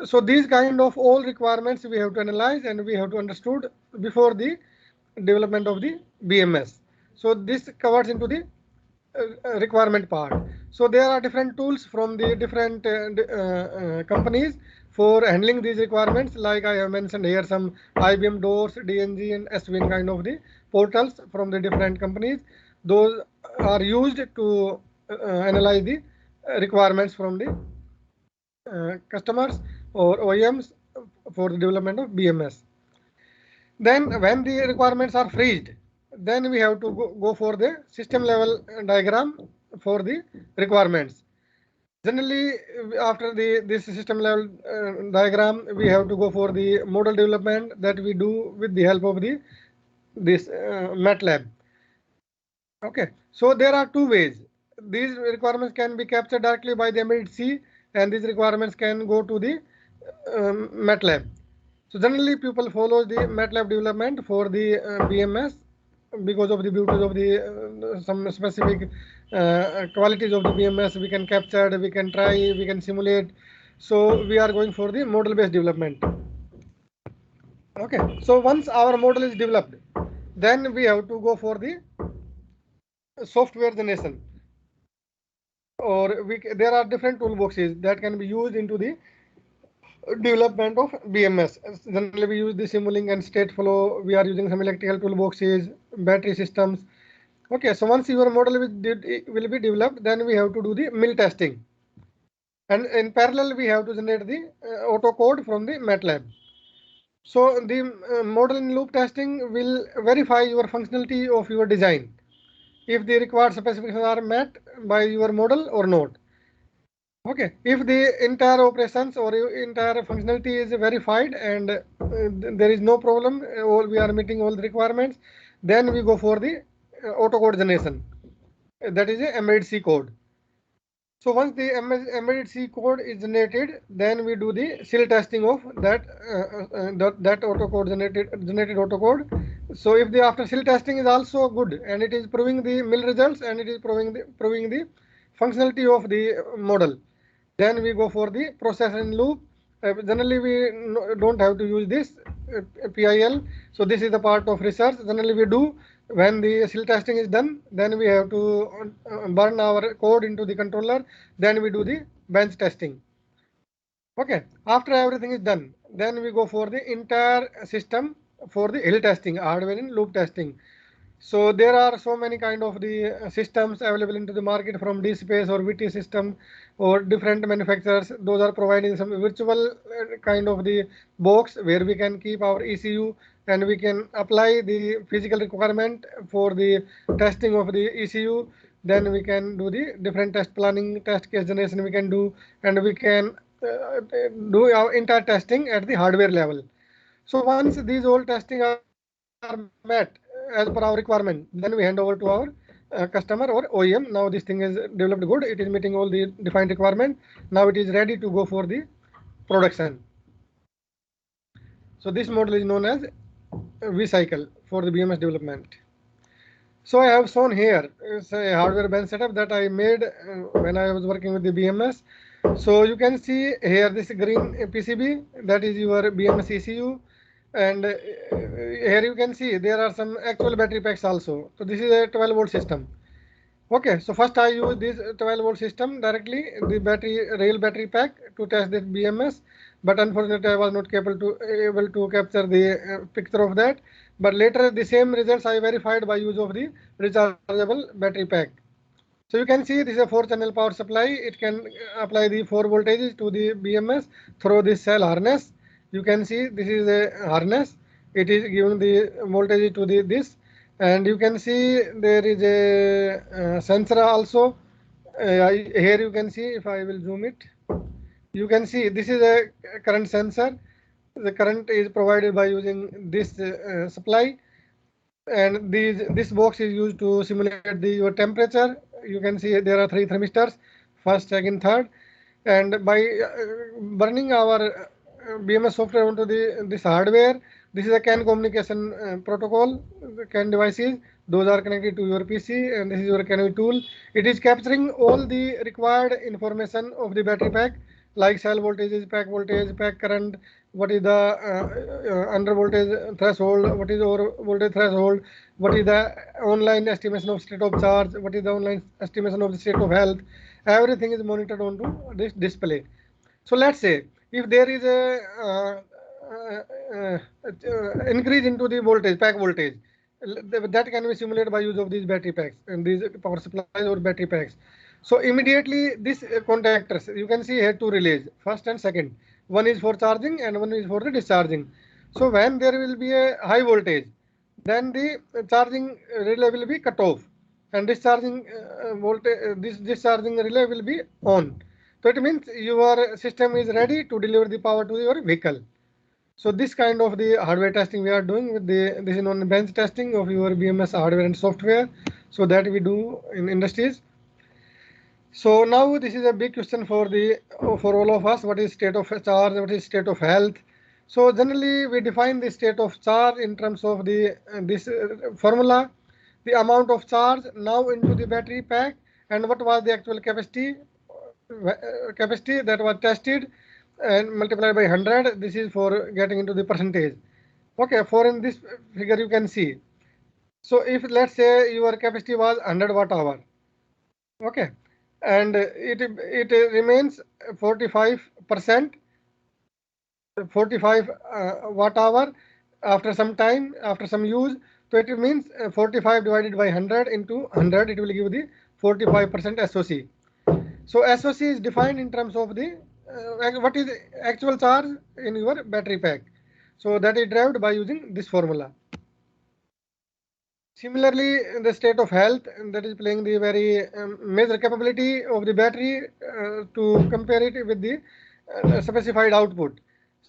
So these kind of all requirements we have to analyze and we have to understood before the development of the BMS. So this covers into the requirement part. So there are different tools from the different companies for handling these requirements. Like I have mentioned here, some IBM DOS, DNG, and SWIN kind of the portals from the different companies. Those are used to analyze the requirements from the customers or OEMs for the development of BMS. Then when the requirements are freezed, then we have to go for the system level diagram for the requirements. Generally, after this system level diagram, we have to go for the model development that we do with the help of this MATLAB. Okay, so there are two ways. These requirements can be captured directly by the embedded C, and these requirements can go to the MATLAB. So generally, people follow the MATLAB development for the BMS because of the beauties of the some specific qualities of the BMS. We can capture, we can try, we can simulate. So we are going for the model-based development. Okay. So once our model is developed, then we have to go for the software generation. Or there are different toolboxes that can be used into the development of BMS. Generally, we use the Simulink and state flow. We are using some electrical toolboxes, battery systems. Okay, so once your model will be developed, then we have to do the mill testing. And in parallel, we have to generate the auto code from the MATLAB. So the model in loop testing will verify your functionality of your design, if the required specifications are met by your model or not. Okay, if the entire operations or entire functionality is verified and there is no problem, or we are meeting all the requirements, then we go for the auto code generation. That is a embedded C code. So once the embedded C code is generated, then we do the SIL testing of that auto code generated auto code. So if the after SIL testing is also good and it is proving the mill results and it is proving the functionality of the model, then we go for the process in loop. Generally, we don't have to use this PIL. So this is the part of research. Generally, we do when the SIL testing is done. Then we have to burn our code into the controller. Then we do the bench testing. Okay. After everything is done, then we go for the entire system for the hill testing, hardware in loop testing. So there are so many kind of the systems available into the market from DSpace or VT system or different manufacturers. Those are providing some virtual kind of the box where we can keep our ECU and we can apply the physical requirement for the testing of the ECU. Then we can do the different test planning, test case generation we can do, and we can do our entire testing at the hardware level. So once these all testing are met as per our requirement, then we hand over to our customer or OEM. Now this thing is developed good. It is meeting all the defined requirement. Now it is ready to go for the production. So this model is known as V cycle for the BMS development. So I have shown here is a hardware bench setup that I made when I was working with the BMS. So you can see here this green PCB, that is your BMS ECU, and here you can see there are some actual battery packs also. So this is a 12-volt system. Okay, so first I use this 12-volt system directly, the real battery pack to test this BMS, but unfortunately I was not able to capture the picture of that. But later the same results I verified by use of the rechargeable battery pack. So you can see this is a 4-channel power supply. It can apply the 4 voltages to the BMS through this cell harness. You can see this is a harness. It is giving the voltage to this, and you can see there is a sensor also. Here you can see, if I will zoom it, you can see this is a current sensor. The current is provided by using this supply, and this box is used to simulate your temperature. You can see there are 3 thermistors, first, second, third, and by burning our BMS software onto this hardware, this is a CAN communication protocol. The CAN devices, those are connected to your PC, and this is your CAN tool. It is capturing all the required information of the battery pack, like cell voltages, pack current, what is the under voltage threshold, what is over voltage threshold, what is the online estimation of state of charge, what is the online estimation of the state of health. Everything is monitored onto this display. So let's say if there is a increase into the voltage, pack voltage, that can be simulated by use of these battery packs and these power supplies or battery packs. So immediately these contactors, you can see here 2 relays, first and second. One is for charging and one is for the discharging. So when there will be a high voltage, then the charging relay will be cut off, and discharging this discharging relay will be on. So it means your system is ready to deliver the power to your vehicle. So this kind of the hardware testing we are doing with this is known bench testing of your BMS hardware and software. So that we do in industries. So now this is a big question for all of us. What is state of charge? What is state of health? So generally we define the state of charge in terms of the this formula, the amount of charge now into the battery pack, and what was the actual capacity that was tested and multiplied by 100. This is for getting into the percentage. Okay, for in this figure you can see. So if let's say your capacity was 100 watt hour, okay, and it remains 45%, 45 watt hour after some time, after some use. So it means 45 divided by 100 into 100, it will give the 45% SOC. So SOC is defined in terms of the what is actual charge in your battery pack. So that is derived by using this formula. Similarly, in the state of health, that is playing the very major capability of the battery to compare it with the specified output.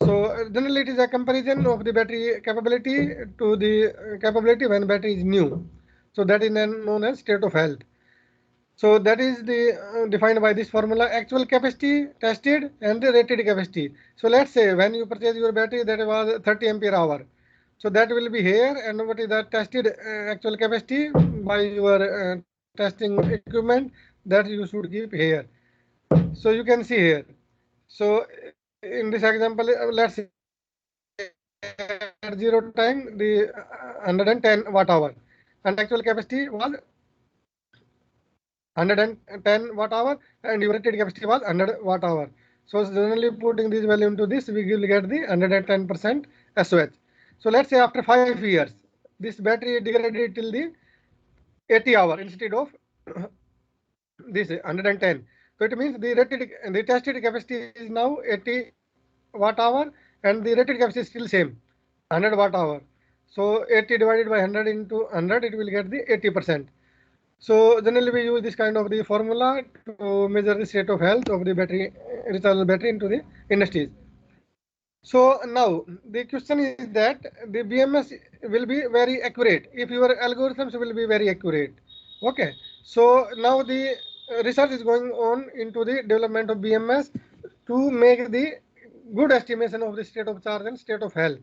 So generally it is a comparison of the battery capability to the capability when battery is new. So that is known as state of health. So that is the defined by this formula: actual capacity tested and the rated capacity. So let's say when you purchase your battery that was 30 ampere hour. So that will be here, and what is the tested actual capacity by your testing equipment, that you should keep here. So you can see here. So in this example, let's say at 0 time the 110 watt hour, and actual capacity was 110 watt hour, and your rated capacity was 100 watt hour. So generally putting this value into this, we will get the 110% SOH. So let's say after 5 years, this battery degraded till the 80 hour instead of this 110. So it means the tested capacity is now 80 watt hour, and the rated capacity is still same, 100 watt hour. So 80 divided by 100 into 100, it will get the 80%. So generally we use this kind of the formula to measure the state of health of the battery, rechargeable battery into the industries. So now the question is that the BMS will be very accurate if your algorithms will be very accurate. Okay. So now the research is going on into the development of BMS to make the good estimation of the state of charge and state of health.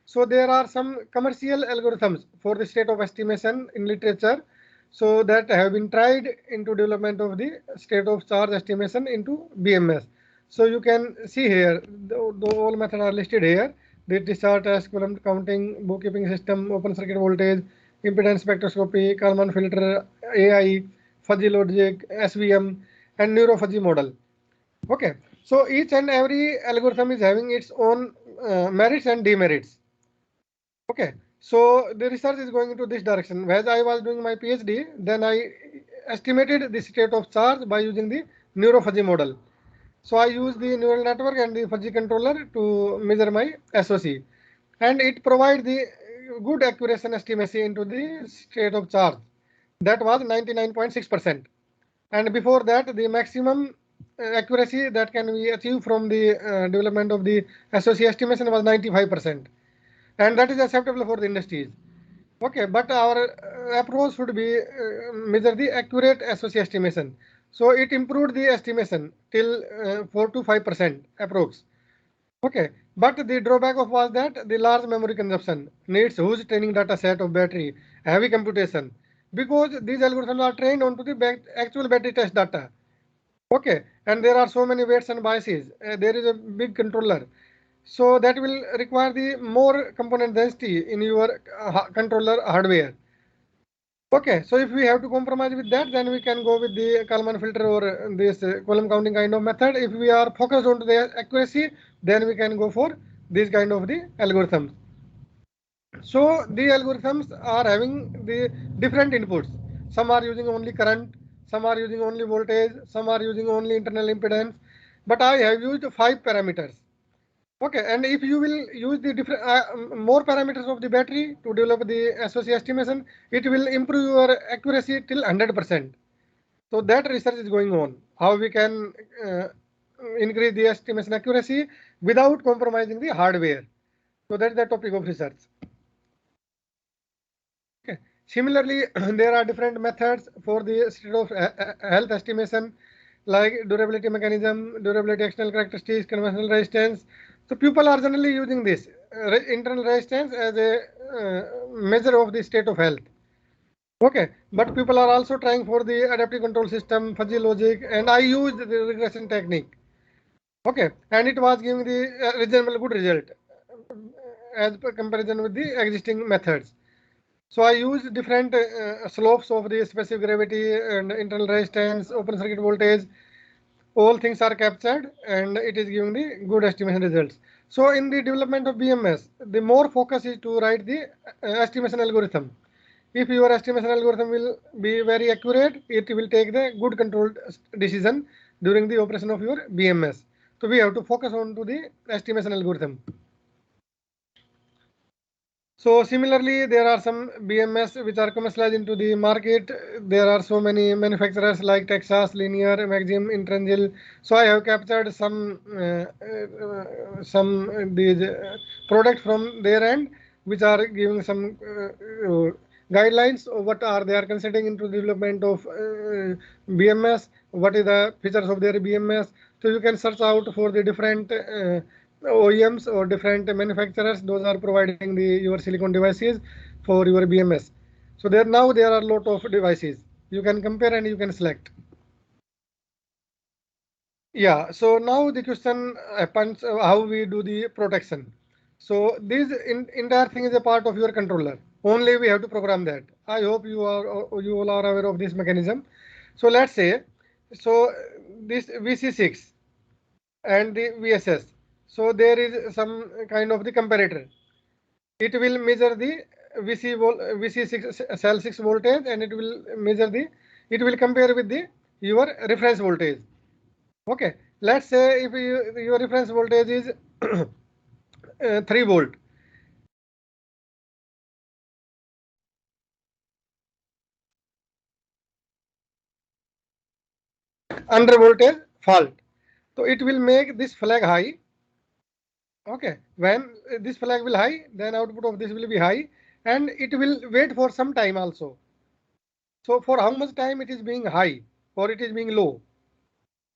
So there are some commercial algorithms for the state of estimation in literature, so that have been tried into development of the state of charge estimation into BMS. So you can see here, the all methods are listed here. The discharge test, Coulomb counting, bookkeeping system, open circuit voltage, impedance spectroscopy, Kalman filter, AI, fuzzy logic, SVM, and neuro-fuzzy model. Okay, so each and every algorithm is having its own merits and demerits. Okay, so the research is going into this direction. As I was doing my PhD, then I estimated the state of charge by using the neuro-fuzzy model. So I use the neural network and the fuzzy controller to measure my SOC, and it provides the good accuracy estimation into the state of charge. That was 99.6%. And before that, the maximum accuracy that can be achieved from the development of the SOC estimation was 95%. And that is acceptable for the industries. Okay, but our approach should be measure the accurate SOC estimation. So it improved the estimation till 4 to 5% approx. Okay, but the drawback of was that the large memory consumption needs huge training data set of battery, heavy computation, because these algorithms are trained onto the actual battery test data. Okay, and there are so many weights and biases. There is a big controller, so that will require the more component density in your controller hardware. Okay, so if we have to compromise with that, then we can go with the Kalman filter or this column counting kind of method. If we are focused on the accuracy, then we can go for this kind of the algorithms. So the algorithms are having the different inputs. Some are using only current, some are using only voltage, some are using only internal impedance. But I have used 5 parameters. Okay, and if you will use the different more parameters of the battery to develop the SOC estimation, it will improve your accuracy till 100%. So that research is going on. How we can increase the estimation accuracy without compromising the hardware. So that is the topic of research. Okay. Similarly, there are different methods for the state of health estimation, like durability mechanism, durability external characteristics, conventional resistance. So people are generally using this internal resistance as a measure of the state of health. Okay, but people are also trying for the adaptive control system, fuzzy logic, and I used the regression technique. Okay, and it was giving the reasonable good result as per comparison with the existing methods. So I use different slopes of the specific gravity and internal resistance, open circuit voltage. All things are captured, and it is giving the good estimation results. So in the development of BMS, the more focus is to write the estimation algorithm. If your estimation algorithm will be very accurate, it will take the good controlled decision during the operation of your BMS. So we have to focus on to the estimation algorithm. So similarly, there are some BMS which are commercialized into the market. There are so many manufacturers like Texas, Linear, Maxim, Intrangel. So I have captured some these products from their end, which are giving some guidelines of what are they are considering into the development of BMS. What is the features of their BMS? So you can search out for the different OEMs or different manufacturers. Those are providing the your silicon devices for your BMS. So there are a lot of devices. You can compare and you can select. Yeah. So now the question happens how we do the protection. So this entire thing is a part of your controller. Only we have to program that. I hope you all are aware of this mechanism. So let's say this VC6 and the VSS. So there is some kind of the comparator. It will measure the VC6 cell 6 voltage, and it will measure it will compare with your reference voltage. Okay, let's say if your reference voltage is 3 volt. Under voltage fault, so it will make this flag high. Okay, when this flag will high, then output of this will be high, and it will wait for some time also. So for how much time it is being high or it is being low,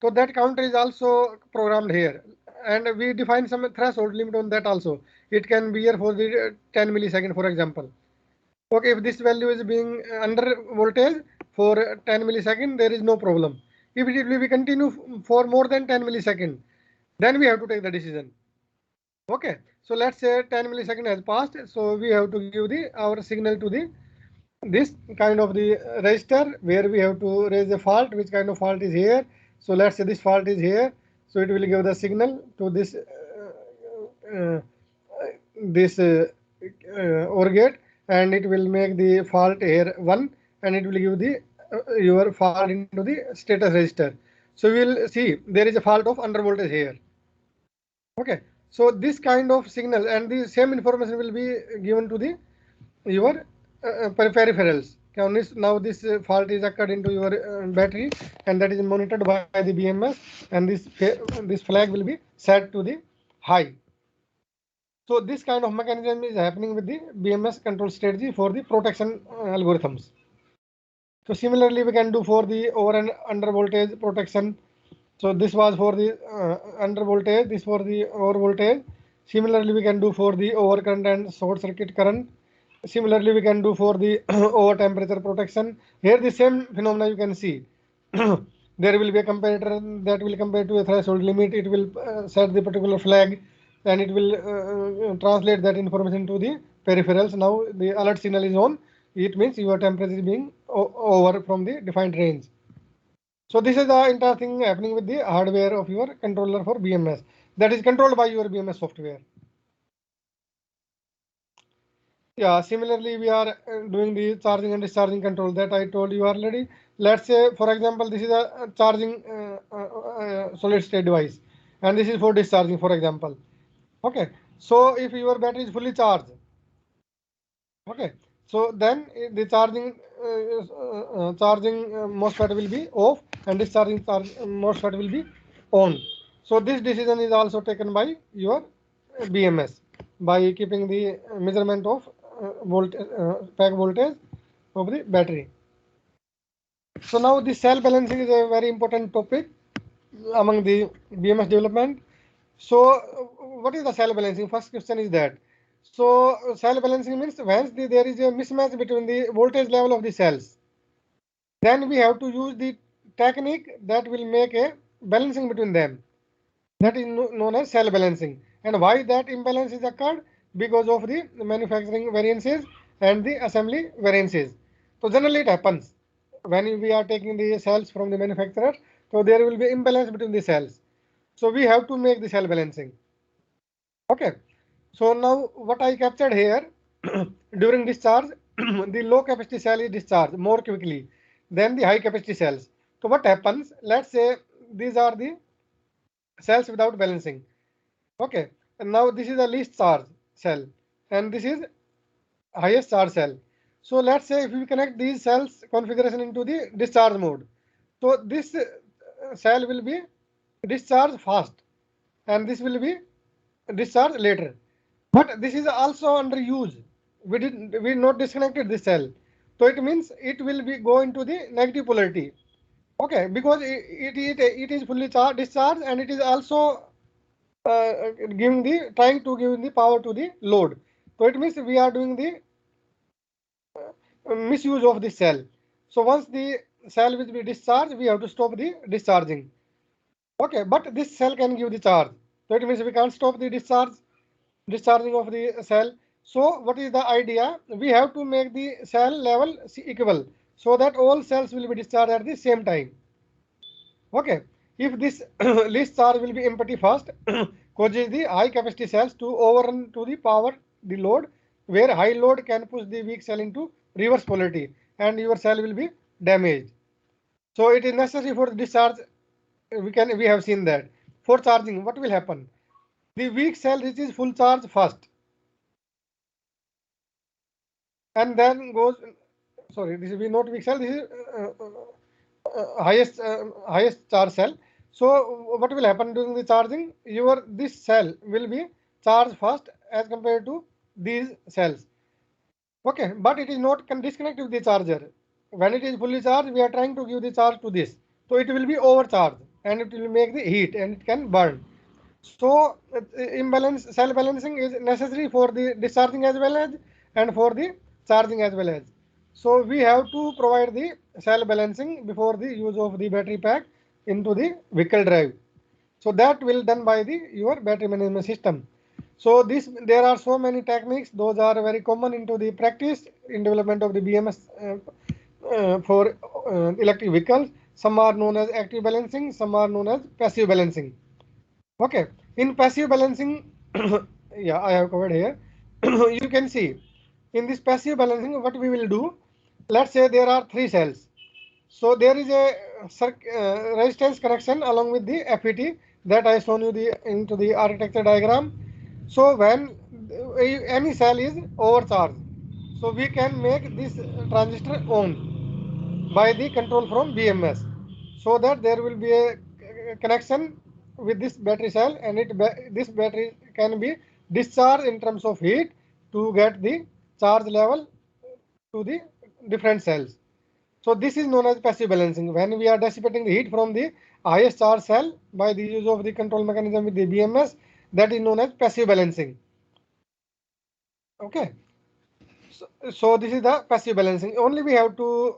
so that counter is also programmed here, and we define some threshold limit on that also. It can be here for the 10 millisecond, for example. Okay, if this value is being under voltage for 10 millisecond, there is no problem. If it will be continue for more than 10 millisecond, then we have to take the decision. Okay, so let's say 10 millisecond has passed, so we have to give our signal to this kind of the register, where we have to raise the fault. Which kind of fault is here? So let's say this fault is here, so it will give the signal to this OR gate, and it will make the fault here 1, and it will give the your fault into the status register. So we will see there is a fault of under voltage here. Okay, so this kind of signal and the same information will be given to your peripherals. Now this fault is occurred into your battery, and that is monitored by the BMS, and this flag will be set to the high. So this kind of mechanism is happening with the BMS control strategy for the protection algorithms. So similarly, we can do for the over and under voltage protection. So this was for the under voltage, this for the over voltage. Similarly, we can do for the over current and short circuit current. Similarly, we can do for the over temperature protection. Here the same phenomena you can see. There will be a comparator that will compare to a threshold limit. It will set the particular flag, and it will translate that information to the peripherals. Now the alert signal is on. It means your temperature is being over from the defined range. So this is the entire thing happening with the hardware of your controller for BMS, that is controlled by your BMS software. Yeah, similarly, we are doing the charging and discharging control that I told you already. Let's say, for example, this is a charging solid state device, and this is for discharging, for example. Okay, so if your battery is fully charged, okay, so then the charging MOSFET will be off, and discharging MOSFET will be on. So this decision is also taken by your BMS by keeping the measurement of pack voltage of the battery. So now the cell balancing is a very important topic among the BMS development. So what is the cell balancing? First question is that. So cell balancing means once there is a mismatch between the voltage level of the cells, then we have to use the technique that will make a balancing between them. That is known as cell balancing. And why that imbalance is occurred? Because of the manufacturing variances and the assembly variances. So generally it happens when we are taking the cells from the manufacturer. So there will be imbalance between the cells. So we have to make the cell balancing. Okay. So now what I captured here during discharge, the low capacity cell is discharged more quickly than the high capacity cells. So what happens? Let's say these are the cells without balancing. Okay, and now this is the least charge cell, and this is highest charge cell. So let's say if we connect these cells configuration into the discharge mode, so this cell will be discharged fast, and this will be discharged later. But this is also under use. We not disconnected this cell, so it means it will be go into the negative polarity. Okay, because it is fully discharged, and it is also trying to give the power to the load. So it means we are doing the misuse of the cell. So once the cell will be discharged, we have to stop the discharging. Okay, but this cell can give the charge. So it means we can't stop the discharging of the cell. So what is the idea? We have to make the cell level equal, so that all cells will be discharged at the same time. Okay, if this least charge will be empty first, causes the high capacity cells to overrun to the power the load, where high load can push the weak cell into reverse polarity and your cell will be damaged. So it is necessary for the discharge. We have seen that. For charging, what will happen? The weak cell reaches full charge first and then goes, sorry, this is not weak cell, this is highest charge cell. So what will happen during the charging? This cell will be charged first as compared to these cells. Okay, but it is not disconnected with the charger. When it is fully charged, we are trying to give the charge to this. So it will be overcharged and it will make the heat and it can burn. So cell balancing is necessary for the discharging as well as and for the charging as well as. So we have to provide the cell balancing before the use of the battery pack into the vehicle drive. So that will done by your battery management system. So there are so many techniques. Those are very common into the practice in development of the BMS for electric vehicles. Some are known as active balancing, some are known as passive balancing. Okay, in passive balancing, yeah, I have covered here. You can see in this passive balancing, what we will do. Let's say there are 3 cells. So there is a resistance connection along with the FET that I shown you into the architecture diagram. So when any cell is overcharged, so we can make this transistor on by the control from BMS, so that there will be a connection with this battery cell, and this battery can be discharged in terms of heat to get the charge level to the different cells. So this is known as passive balancing. When we are dissipating the heat from the highest charge cell by the use of the control mechanism with the BMS, that is known as passive balancing. Okay. So this is the passive balancing. Only we have to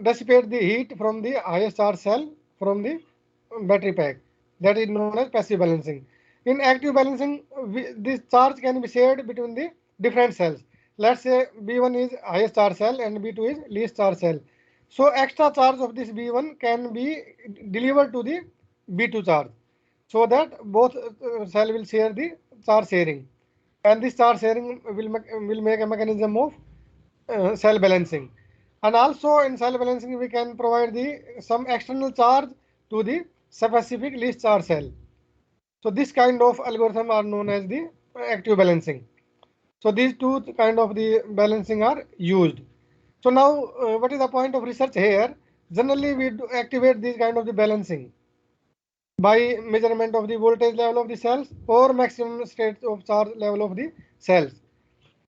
dissipate the heat from the highest charge cell from the battery pack. That is known as passive balancing. In active balancing, this charge can be shared between the different cells. Let's say B1 is highest charge cell and B2 is least charge cell. So extra charge of this B1 can be delivered to the B2 charge, so that both cell will share the charge sharing, and this charge sharing will make a mechanism of cell balancing. And also in cell balancing, we can provide some external charge to the specific least charge cell. So this kind of algorithm are known as the active balancing. So these two kind of the balancing are used. So now what is the point of research here? Generally we do activate this kind of the balancing by measurement of the voltage level of the cells or maximum state of charge level of the cells.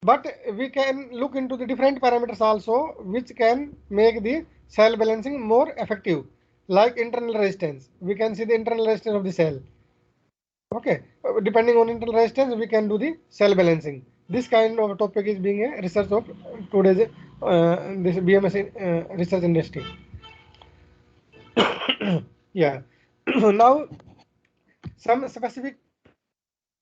But we can look into the different parameters also, which can make the cell balancing more effective, like internal resistance. We can see the internal resistance of the cell. Okay, depending on internal resistance, we can do the cell balancing. This kind of topic is being a research of today's this BMS research industry. Yeah. Now some specific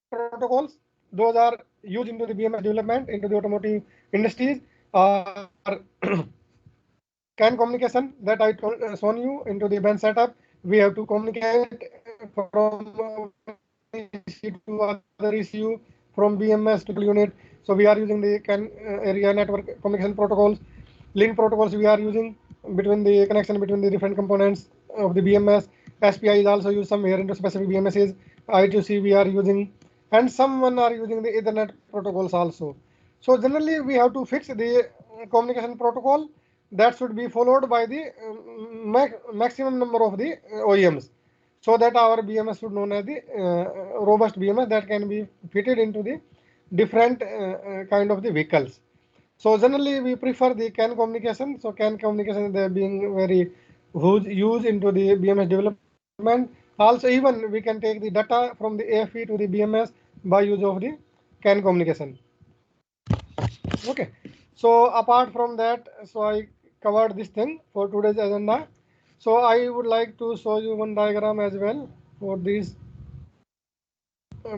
protocols, those are used into the BMS development into the automotive industries, are CAN communication that I shown you into the bench setup. We have to communicate from EC to other ECU, from BMS to unit. So we are using the CAN area network communication protocols. Link protocols we are using between the connection between the different components of the BMS. SPI is also used some here into specific BMSs. I2C we are using, and someone are using the Ethernet protocols also. So generally we have to fix the communication protocol that should be followed by the maximum number of the OEMs, so that our BMS should known as the robust BMS that can be fitted into the different kind of the vehicles. So generally we prefer the CAN communication. So CAN communication they being very used into the BMS development. Also even we can take the data from the AFE to the BMS by use of the CAN communication. Okay. So apart from that, so I covered this thing for today's agenda. So I would like to show you one diagram as well for this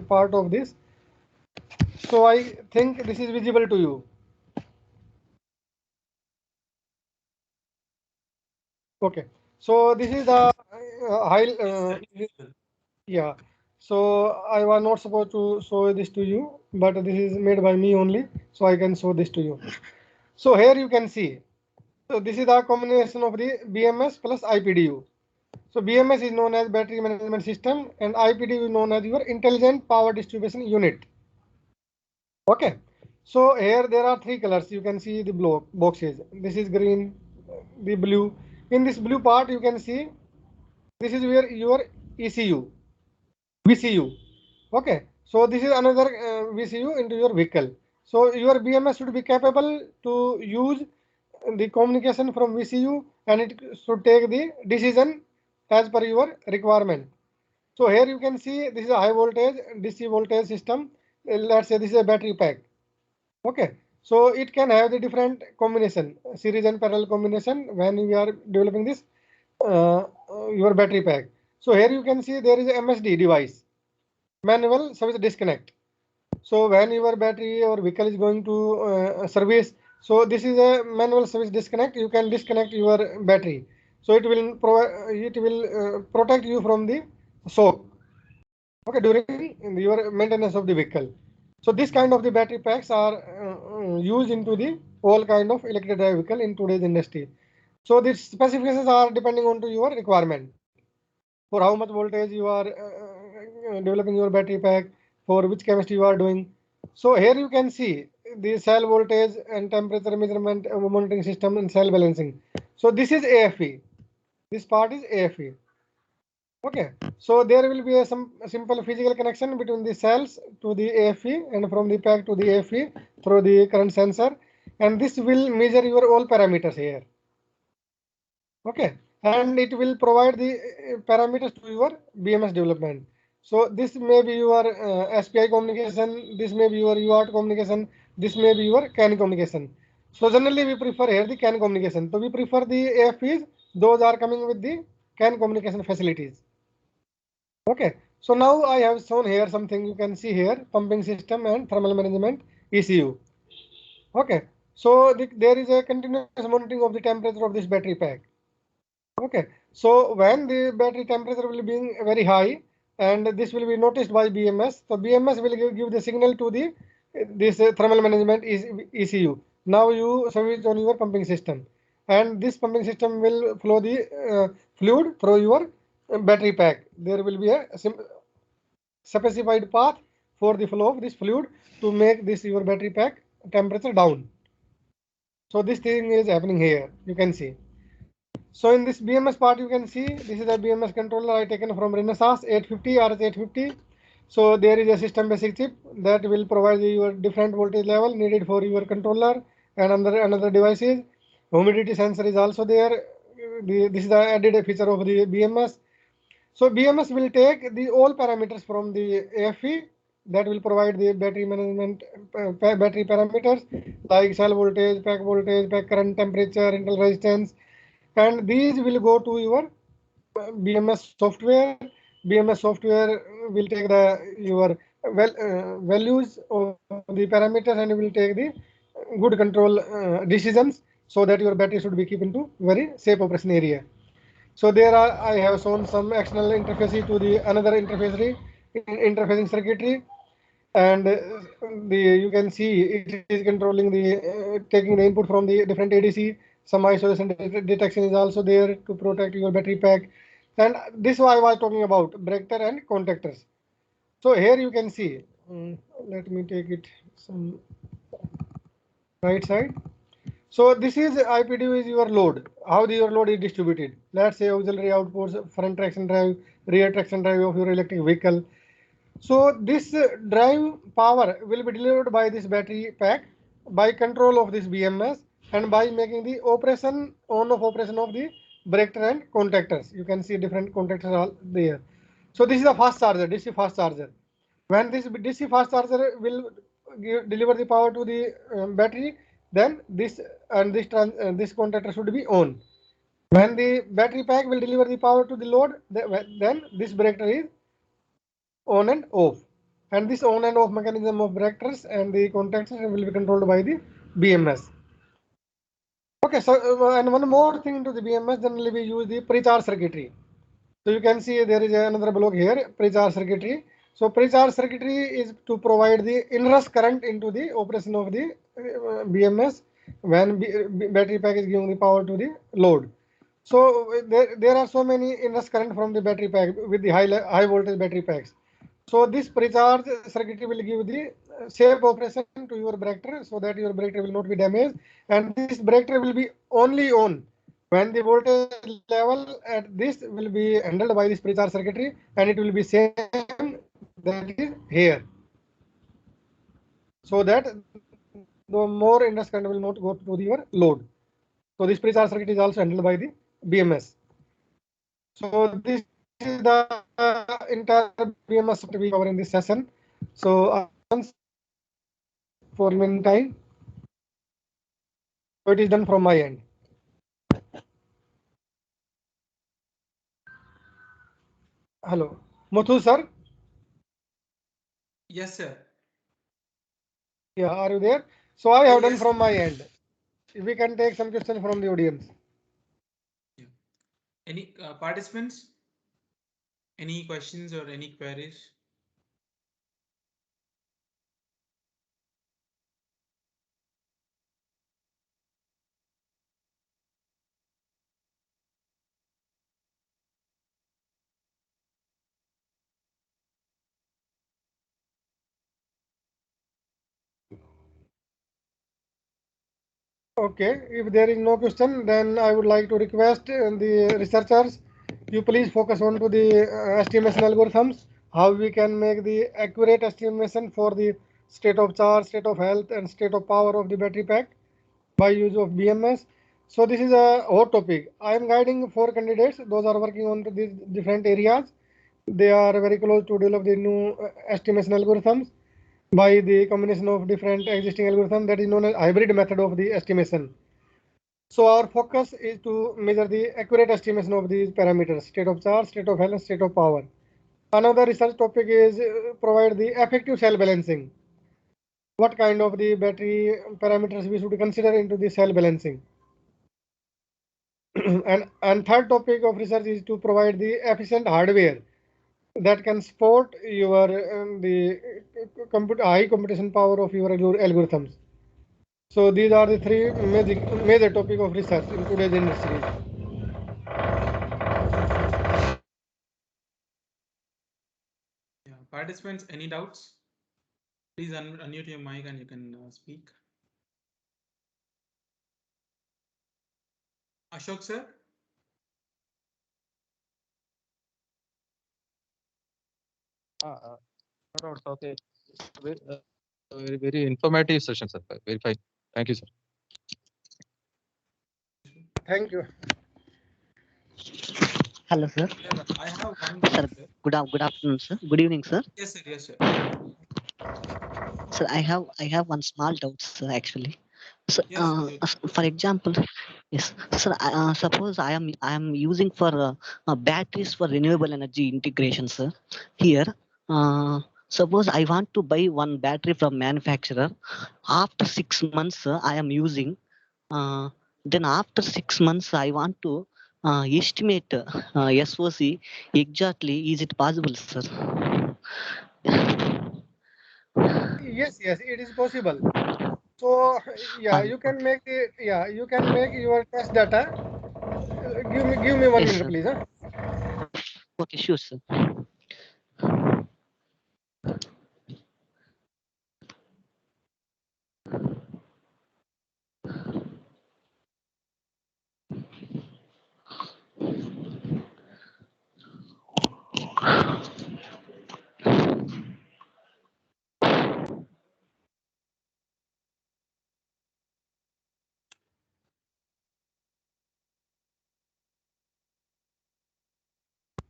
part of this. So I think this is visible to you. Okay. So this is the high. Yeah. So I was not supposed to show this to you, but this is made by me only, so I can show this to you. So here you can see. So this is the combination of the BMS plus IPDU. So BMS is known as battery management system and IPDU is known as your intelligent power distribution unit. Okay. So here there are three colors. You can see the block boxes. This is green, the blue. In this blue part, you can see this is where your ECU, VCU. Okay. So this is another VCU into your vehicle. So your BMS should be capable to use the communication from VCU and it should take the decision as per your requirement. So here you can see this is a high voltage DC voltage system. Let's say this is a battery pack. Okay, so it can have the different combination, series and parallel combination when we are developing this your battery pack. So here you can see there is a MSD device, manual service disconnect. So when your battery or vehicle is going to service, so this is a manual service disconnect. You can disconnect your battery. So it will protect you from the shock. Okay, during your maintenance of the vehicle. So this kind of the battery packs are used into the all kind of electric drive vehicle in today's industry. So the specifications are depending on to your requirement for how much voltage you are developing your battery pack, for which chemistry you are doing. So here you can see the cell voltage and temperature measurement monitoring system and cell balancing. So this is AFE. This part is AFE. Okay, so there will be some simple physical connection between the cells to the AFE and from the pack to the AFE through the current sensor, and this will measure your all parameters here. Okay, and it will provide the parameters to your BMS development. So this may be your SPI communication, this may be your UART communication, this may be your CAN communication. So generally we prefer here the CAN communication. So we prefer the AFEs, those are coming with the CAN communication facilities. Okay, so now I have shown here something you can see here, pumping system and thermal management ECU. Okay, so there is a continuous monitoring of the temperature of this battery pack. Okay, so when the battery temperature will be very high and this will be noticed by BMS, so BMS will give the signal to the this thermal management ECU. Now you switch on your pumping system and this pumping system will flow the fluid through your battery pack. There will be a specified path for the flow of this fluid to make this your battery pack temperature down. So this thing is happening here, you can see. So in this BMS part, you can see this is a BMS controller I taken from Renesas 850 RS850. So there is a system basic chip that will provide your different voltage level needed for your controller and another devices. Humidity sensor is also there. This is the added feature of the BMS. So BMS will take the all parameters from the AFE that will provide the battery management battery parameters like cell voltage, pack current, temperature, internal resistance, and these will go to your BMS software. BMS software will take your values of the parameters and will take the good control decisions so that your battery should be kept into very safe operation area. So there are I have shown some external interface to the another interfacing circuitry, and you can see it is controlling the taking the input from the different ADC. Some isolation detection is also there to protect your battery pack, and this I was talking about breaker and contactors. So here you can see. Let me take it some right side. So this is IPDU is your load. How your load is distributed. Let's say auxiliary outputs, front traction drive, rear traction drive of your electric vehicle. So this drive power will be delivered by this battery pack by control of this BMS and by making the operation on-off operation of the breaker and contactors. You can see different contactors are there. So this is a fast charger, DC fast charger. When this DC fast charger will deliver the power to the battery, then this contactor should be on. When the battery pack will deliver the power to the load, then this breaker is on and off. And this on and off mechanism of breakers and the contactors will be controlled by the BMS. Okay, so and one more thing into the BMS, generally we use the pre-charge circuitry. So you can see there is another block here, pre-charge circuitry. So pre-charge circuitry is to provide the inrush current into the operation of the BMS when battery pack is giving the power to the load. So there are so many inrush current from the battery pack with the high voltage battery packs. So this pre-charge circuitry will give the safe operation to your breaker so that your breaker will not be damaged, and this breaker will be only on when the voltage level at this will be handled by this pre-charge circuitry, and it will be same that is here, so that the more indus current will not go to your load. So this pre-charge circuit is also handled by the BMS. So this is the entire BMS we cover in this session. So I have done for remaining time. So it is done from my end. Hello, Muthu sir. Yes, sir. Yeah, are you there? So I have done Yes. from my end. We can take some questions from the audience. Yeah. Any participants? Any questions or any queries? Okay, if there is no question, then I would like to request the researchers, you please focus on to the estimation algorithms, how we can make the accurate estimation for the state of charge, state of health, and state of power of the battery pack by use of BMS. So this is a hot topic. I am guiding 4 candidates. Those are working on these different areas. They are very close to develop the new estimation algorithms by the combination of different existing algorithms, that is known as hybrid method of the estimation. So our focus is to measure the accurate estimation of these parameters: state of charge, state of health, and state of power. Another research topic is provide the effective cell balancing. What kind of the battery parameters we should consider into the cell balancing. And third topic of research is to provide the efficient hardware that can support your the high computation power of your algorithms. So these are the three major topic of research in today's industry. Yeah. Participants, any doubts? Please unmute your mic and you can speak. Ashok sir? No, it's okay. Very informative session, sir. Very fine. Thank you, sir. Thank you. Hello, sir. Yeah, I have one Sir, doubt, sir. good afternoon, sir. Good evening, sir. Yes, sir. Yes, sir. Sir, I have one small doubt, sir. Actually, so Yes, sir. for example, yes, sir. Suppose I am using for batteries for renewable energy integration, sir. Here, suppose I want to buy one battery from manufacturer. After 6 months, sir, I am using. Then after 6 months, I want to estimate SOC exactly. Is it possible, sir? Yes, it is possible. So yeah, And you can make your test data. Give me 1 minute, sir. please. Huh? Okay, sure, sir.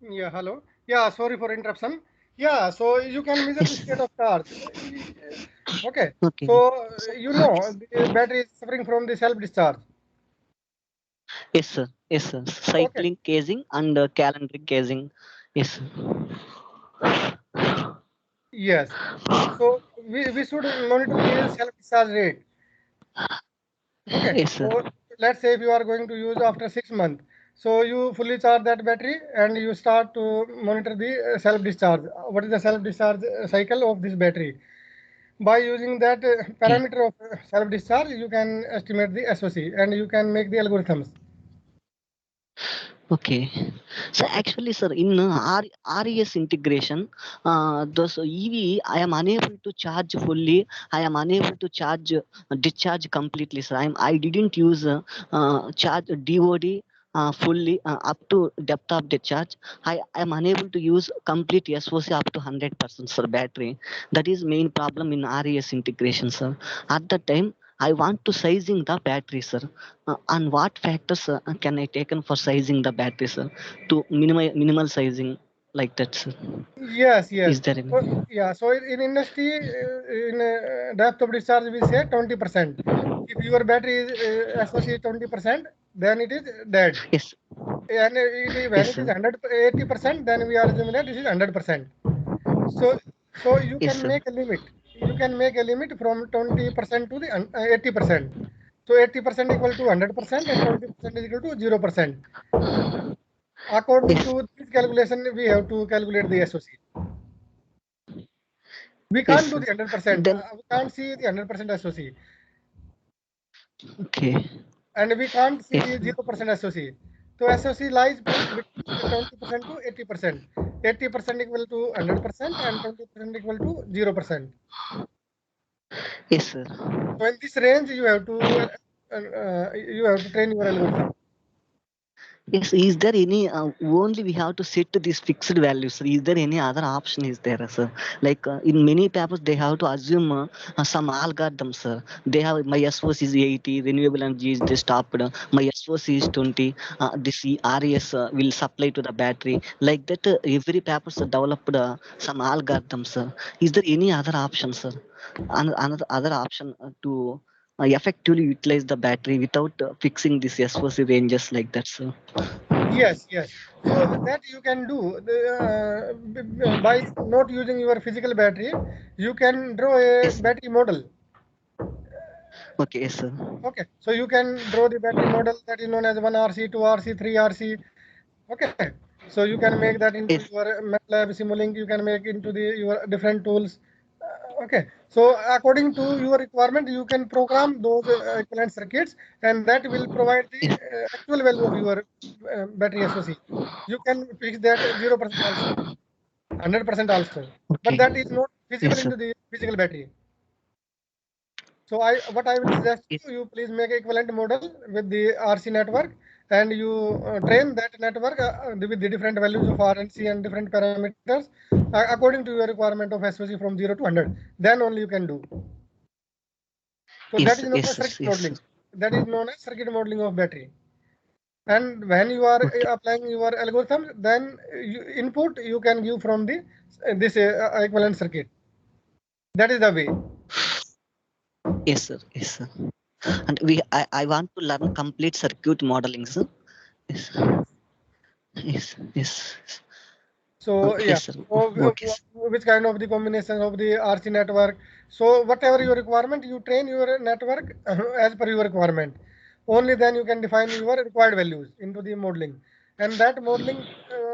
Yeah, hello. Yeah, sorry for interruption. Yeah, so you can measure the Yes. state of charge. Okay. Okay. So you know the battery is suffering from the self discharge. Yes, sir. Yes, sir. Okay. Cycling casing and calendric casing. Yes, sir. Yes. So we should monitor the self discharge rate. Okay. Yes, sir. So let's say if you are going to use after 6 months. So you fully charge that battery and you start to monitor the self-discharge. What is the self-discharge cycle of this battery? By using that parameter of self-discharge, you can estimate the SOC and you can make the algorithms. Okay. So actually, sir, in RES integration, those EV, I am unable to charge fully. I am unable to charge discharge completely, sir. I didn't use charge DOD fully up to depth of discharge. I am unable to use complete SOC up to 100%, sir. Battery. That is main problem in RES integration, sir. At that time, I want to sizing the battery, sir. And what factors can I taken for sizing the battery, sir, to minimal sizing like that, sir? Yes, yes. Is there any? Yeah, so in industry, in depth of discharge, we say 20%. If your battery is SOC 20%, then it is dead. Yes, And when yes, it is sir. 180%, then we are assuming that this is 100%. So you Yes, can sir. make a limit. You can make a limit from 20% to the 80%. So 80% equal to 100% and 20% is equal to 0%. According Yes, to this calculation, we have to calculate the SOC. We yes, can't do sir. the 100%. Then We can't see the 100% SOC. okay. And we can't see Yes, the sir. 0% SOC. So SOC lies between 20% to 80%. 80% equal to 100% and 20% equal to 0%. Yes, sir. So in this range, you have to train your algorithm. Yes, is there any only we have to set to these fixed values, sir? Is there any other option is there, sir? Like in many papers, they have to assume some algorithms, sir. They have my SOC is 80, renewable energy is just stopped, my SOC is 20, this RES will supply to the battery. Like that, every papers developed some algorithms, sir. Is there any other option, sir? Another other option to effectively utilize the battery without fixing this SOC ranges like that, sir? Yes, yes. So that you can do by not using your physical battery. You can draw a Yes, sir. battery model. Okay, yes, sir. Okay, so you can draw the battery model that is known as 1RC, 2RC, 3RC. Okay, so you can make that into Yes, your MATLAB Simulink. You can make into your different tools. Okay, so according to your requirement, you can program those equivalent circuits, and that will provide the yes, actual value of your battery SOC. You can fix that 0% also, 100% also, but okay. that is not Yes, feasible sir. into the physical battery. So what I will suggest Yes, you please make equivalent model with the RC network, and you train that network with the different values of RNC and different parameters according to your requirement of SOC from 0 to 100. Then only you can do. So that yes, is known yes, as sir. circuit Yes, sir. modeling. That is known as circuit modeling of battery. And when you are Okay. applying your algorithm, then input you can give from the this equivalent circuit. That is the way. Yes, sir. Yes, sir. And I want to learn complete circuit modeling, sir. Yes, yes, yes. So Okay, yeah, sir. so Okay, sir. which kind of the combination of the RC network. So whatever your requirement, you train your network as per your requirement. Only then you can define your required values into the modeling, and that modeling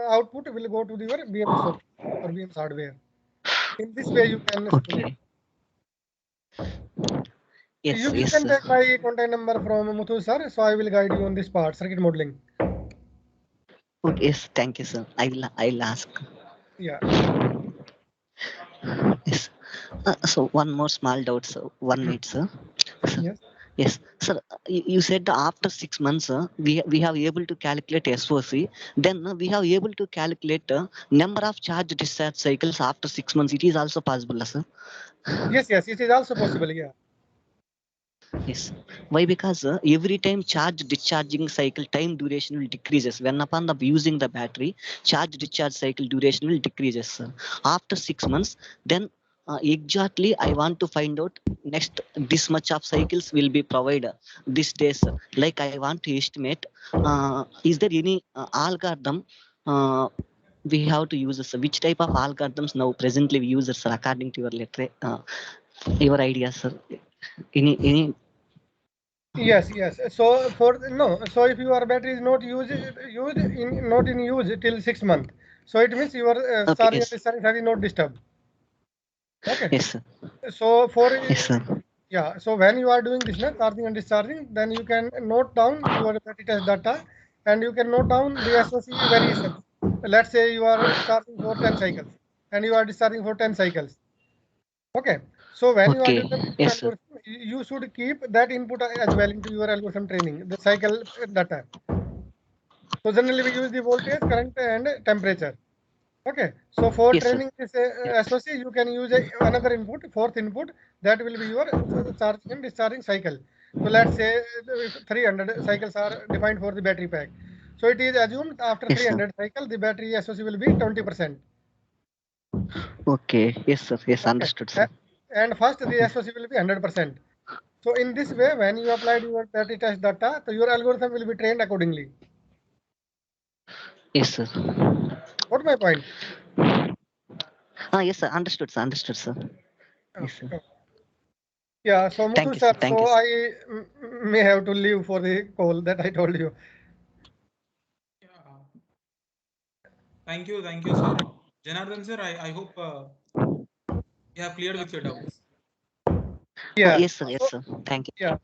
output will go to your BMS software or BMS hardware. In this way, you can simulate. Okay. Yes, You yes, can sir. take my contact number from Muthu sir, so I will guide you on this part, circuit modeling. Okay, yes. Thank you, sir. I'll ask. Yeah. Yes. So one more small doubt, sir. 1 minute, sir. Sir. Yes. Yes, sir. You said that after 6 months, we have able to calculate SOC. Then we have able to calculate number of charge discharge cycles after 6 months. It is also possible, sir. Yes. Yes. It is also possible. Yeah. Yes. Why? Because every time charge discharging cycle time duration will decreases when upon the using the battery. Charge discharge cycle duration will decreases, sir. After 6 months, then exactly I want to find out next this much of cycles will be provided this days. Like I want to estimate. Is there any algorithm? We have to use sir. Which type of algorithms now presently we use sir, according to your your ideas, sir? Any Yes, yes. So for no, so if your battery is not not in use till 6 months, so it means your Okay, charging and yes, discharging cycle is not disturbed. Okay. yes, sir. So for Yes, sir. yeah, so when you are doing this, na, charging and discharging, then you can note down your battery test data, and you can note down the SOC variations. Let's say you are charging for 10 cycles and you are discharging for 10 cycles. Okay. So when you are Okay, developing your yes, sir. algorithm, you should keep that input as well into your algorithm training, the cycle data. So generally we use the voltage, current, and temperature. Okay. So for Yes, sir. training this SOC, you can use another input, fourth input, that will be your charging and discharging cycle. So let's say if 300 cycles are defined for the battery pack. So it is assumed after Yes, sir. 300 cycle, the battery SOC will be 20%. Okay, yes, sir. Yes, Okay. understood, sir. And first the SOC will be 100%. So in this way, when you applied your battery test data, so your algorithm will be trained accordingly. Yes, sir. What my point? Yes, sir. Understood, sir. Understood, sir. Yes, sir. Okay. Yeah, so Thank Muthu you, sir, sir. Thank so you, sir. I may have to leave for the call that I told you. Yeah. Thank you, sir. Janardhan sir, I hope you have cleared with your doubts. Yeah. Yes, sir. Yes, So sir. Thank you. yeah.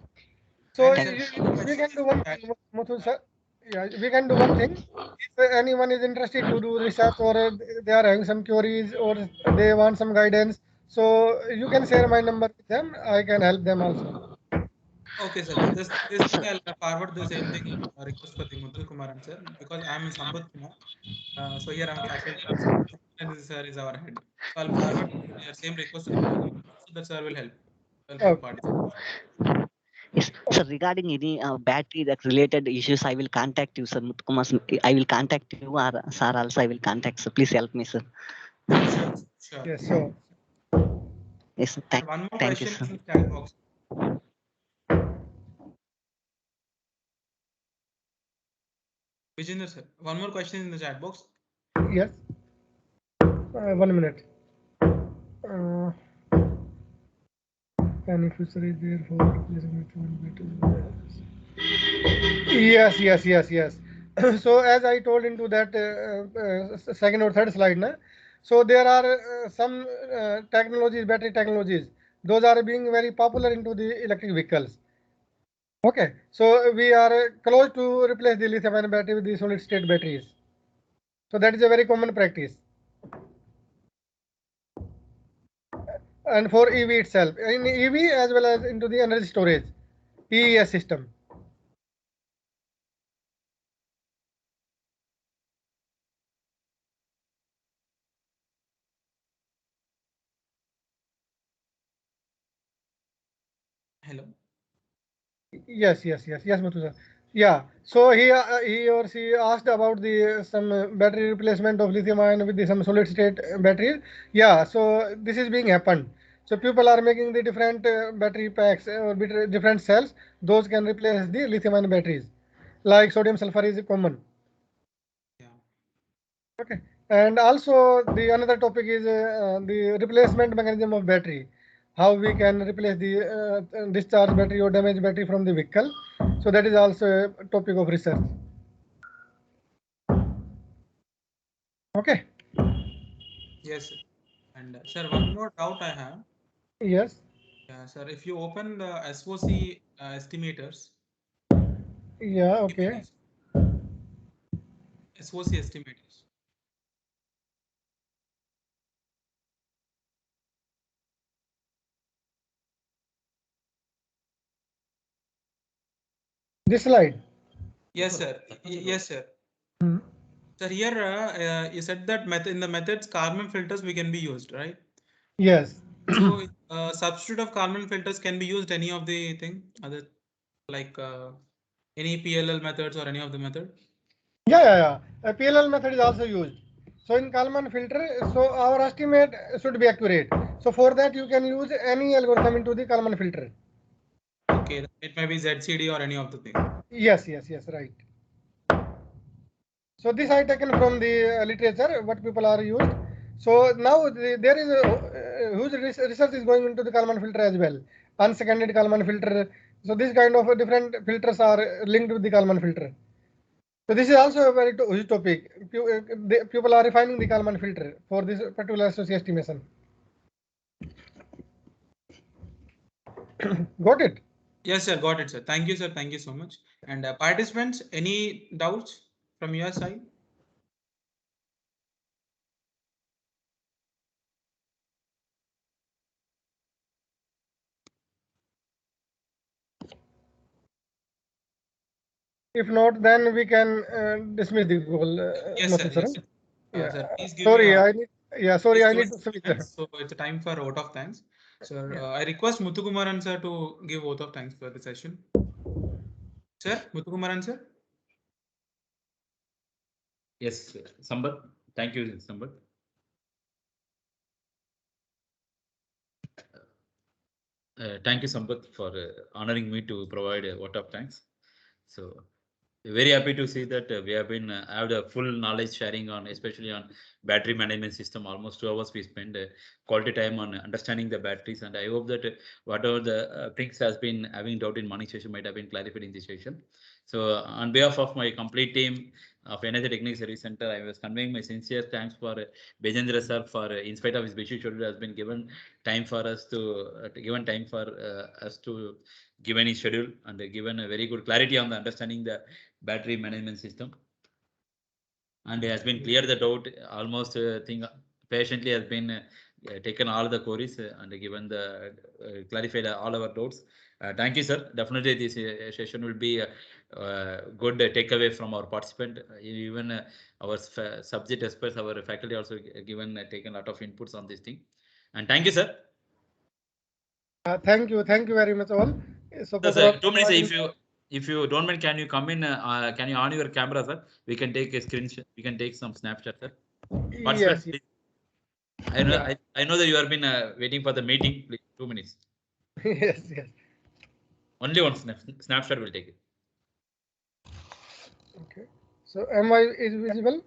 So And sir, we can do one thing, chat- Muthu sir. Yeah, we can do one thing. If anyone is interested to do research, or they are having some queries, or they want some guidance, so you can share my number with them. I can help them also. okay, sir. This thing Sir, I'll forward the same thing request for the Muthu Kumaran sir, because I'm in Sampath Kumar. So here I'm a faculty officer and this sir is our head. So I'll forward your same request to the Muthu Kumar, so that sir will help for Okay. participation. yes, sir. Regarding any battery that related issues, I will contact you, sir. Muthukumar, I will contact you, or sir also I will contact. So please help me, sir. Sure, sure. Yes. So Yes, sir. One more Thank you, question sir. in the chat box. Vijender sir, one more question in the chat box. yes. 1 minute. Beneficiary therefore yes, yes, yes, yes. So as I told into that second or third slide, na, so there are some technologies, battery technologies, those are being very popular into the electric vehicles. Okay, so we are close to replace the lithium ion battery with the solid state batteries. So that is a very common practice. And for EV itself, in EV as well as into the energy storage, EES system. Hello. Yes, yes, yes, yes, Muthu sir. Yeah. So he or she asked about the some battery replacement of lithium ion with the some solid state batteries. Yeah. So this is being happened. So people are making the different battery packs or different cells. Those can replace the lithium ion batteries. Like sodium sulfur is common. Yeah. Okay. And also the another topic is the replacement mechanism of battery. How we can replace the discharged battery or damaged battery from the vehicle. So that is also a topic of research. Okay. Yes, sir. And sir, one more doubt I have. Yes. Yeah, sir. If you open the SOC estimators, Yeah. give me Okay. these SOC estimators. This slide. Yes, sir. Yes, sir. Hmm. Sir, here you said that method in the methods Kalman filters we can be used, right? Yes. So substitute of Kalman filters can be used any of the thing other like any PLL methods or any of the method. Yeah. Yeah. Yeah. A PLL method is also used. So in Kalman filter, so our estimate should be accurate. So for that you can use any algorithm into the Kalman filter. Okay, it may be ZCD or any of the thing. Yes. Yes. Yes. Right. So this I taken from the literature, what people are used. So now there is a huge research is going into the Kalman filter as well. Unseconded Kalman filter. So this kind of different filters are linked with the Kalman filter. So this is also a very huge topic. People are refining the Kalman filter for this particular SOC estimation. Got it? Yes, sir. Got it, sir. Thank you, sir. Thank you so much. And participants, any doubts from your side? If not, then we can dismiss the call. Yes, sir. Yes, sir. Yeah. Sir, please give Sorry, me I need. Yeah, sorry, please I give need us to switch. thanks. So it's a time for vote of thanks. Sir, I request Muthukumaran sir to give vote of thanks for the session. Sir, Muthukumaran sir. Yes, Sambat. Thank you, Sambat. Thank you, Sambat, for honoring me to provide a vote of thanks. So very happy to see that we have been have a full knowledge sharing on, especially on battery management system. Almost 2 hours we spend quality time on understanding the batteries, and I hope that whatever the things has been having doubt in morning session might have been clarified in this session. So on behalf of my complete team of Energy Technical Service Center, I was conveying my sincere thanks for Bejendra sir for in spite of his busy schedule has been given time for us to given time for us to given his schedule and given a very good clarity on the understanding the battery management system, and it has been clear the doubt almost thing patiently has been taken all the queries and given the clarified all our doubts. Thank you, sir. Definitely this session will be good takeaway from our participant. Even our subject experts, our faculty also given taken a lot of inputs on this thing, and thank you, sir. Thank you very much all. So, Sir, 2 minutes. If you don't mind, can you come in? Can you on your camera, sir? We can take a screenshot. We can take some snapshot, sir. yes, yes. I know. Yeah. I know that you have been waiting for the meeting. Please, 2 minutes. yes, yes. Only one snapshot will take it. Okay. So, am I is visible?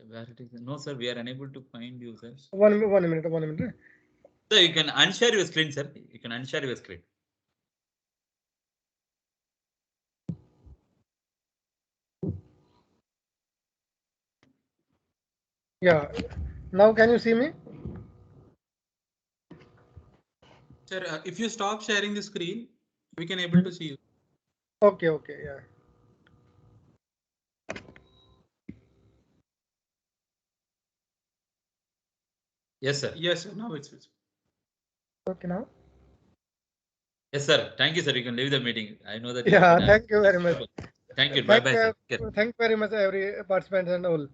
Where it is? No, sir. We are unable to find you, sir. One minute. Sir, you can unshare your screen, sir. You can unshare your screen. Yeah. Now, can you see me? Sir, if you stop sharing the screen, we can able to see you. Okay. Yeah. Yes, sir. Yes, sir. Now it's Okay now. Yes, sir. Thank you, sir. You can leave the meeting. I know that. Yeah. Thank you very much. Thank you. Bye, bye, sir. Thank you very much, every participant and all.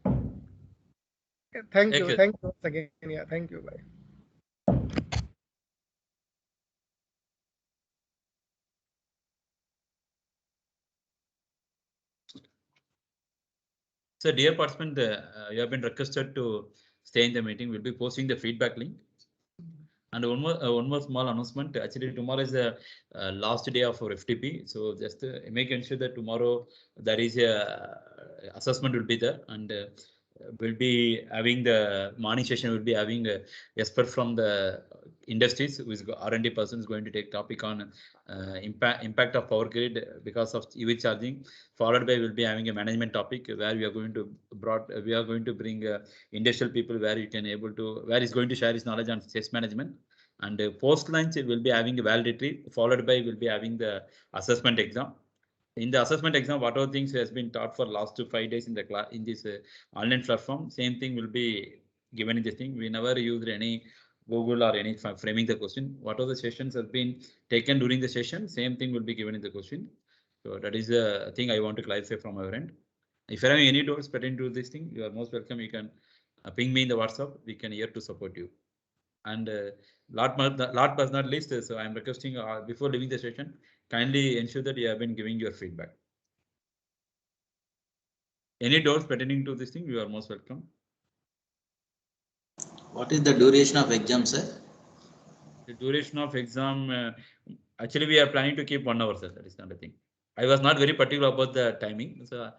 Thank you. Thank you once again. Yeah. Thank you. Bye. So, dear participant, you have been requested to stay in the meeting. We'll be posting the feedback link. And one more small announcement. Actually, tomorrow is the last day of our FTP. So just make ensure that tomorrow there is a assessment will be there, and we'll be having the morning session. Will be having a expert from the industries, who is R&D person is going to take topic on impact of power grid because of EV charging. Followed by we'll be having a management topic where we are going to bring industrial people where you can able to where is going to share his knowledge on stress management. And post lunch will be having a validatory, followed by will be having the assessment exam. In the assessment exam, whatever things has been taught for last 5 days in the class in this online platform, same thing will be given in this thing. We never used any Google or any framing the question. Whatever the sessions have been taken during the session, same thing will be given in the question. So that is the thing I want to clarify from our end. If you have any doubts pertaining to this thing, you are most welcome. You can ping me in the WhatsApp. We can here to support you. And last but not least, so I am requesting before leaving the session, kindly ensure that you have been giving your feedback. Any doubts pertaining to this thing, you are most welcome. What is the duration of exam, sir? The duration of exam, actually we are planning to keep 1 hour, sir. That is not a thing. I was not very particular about the timing, so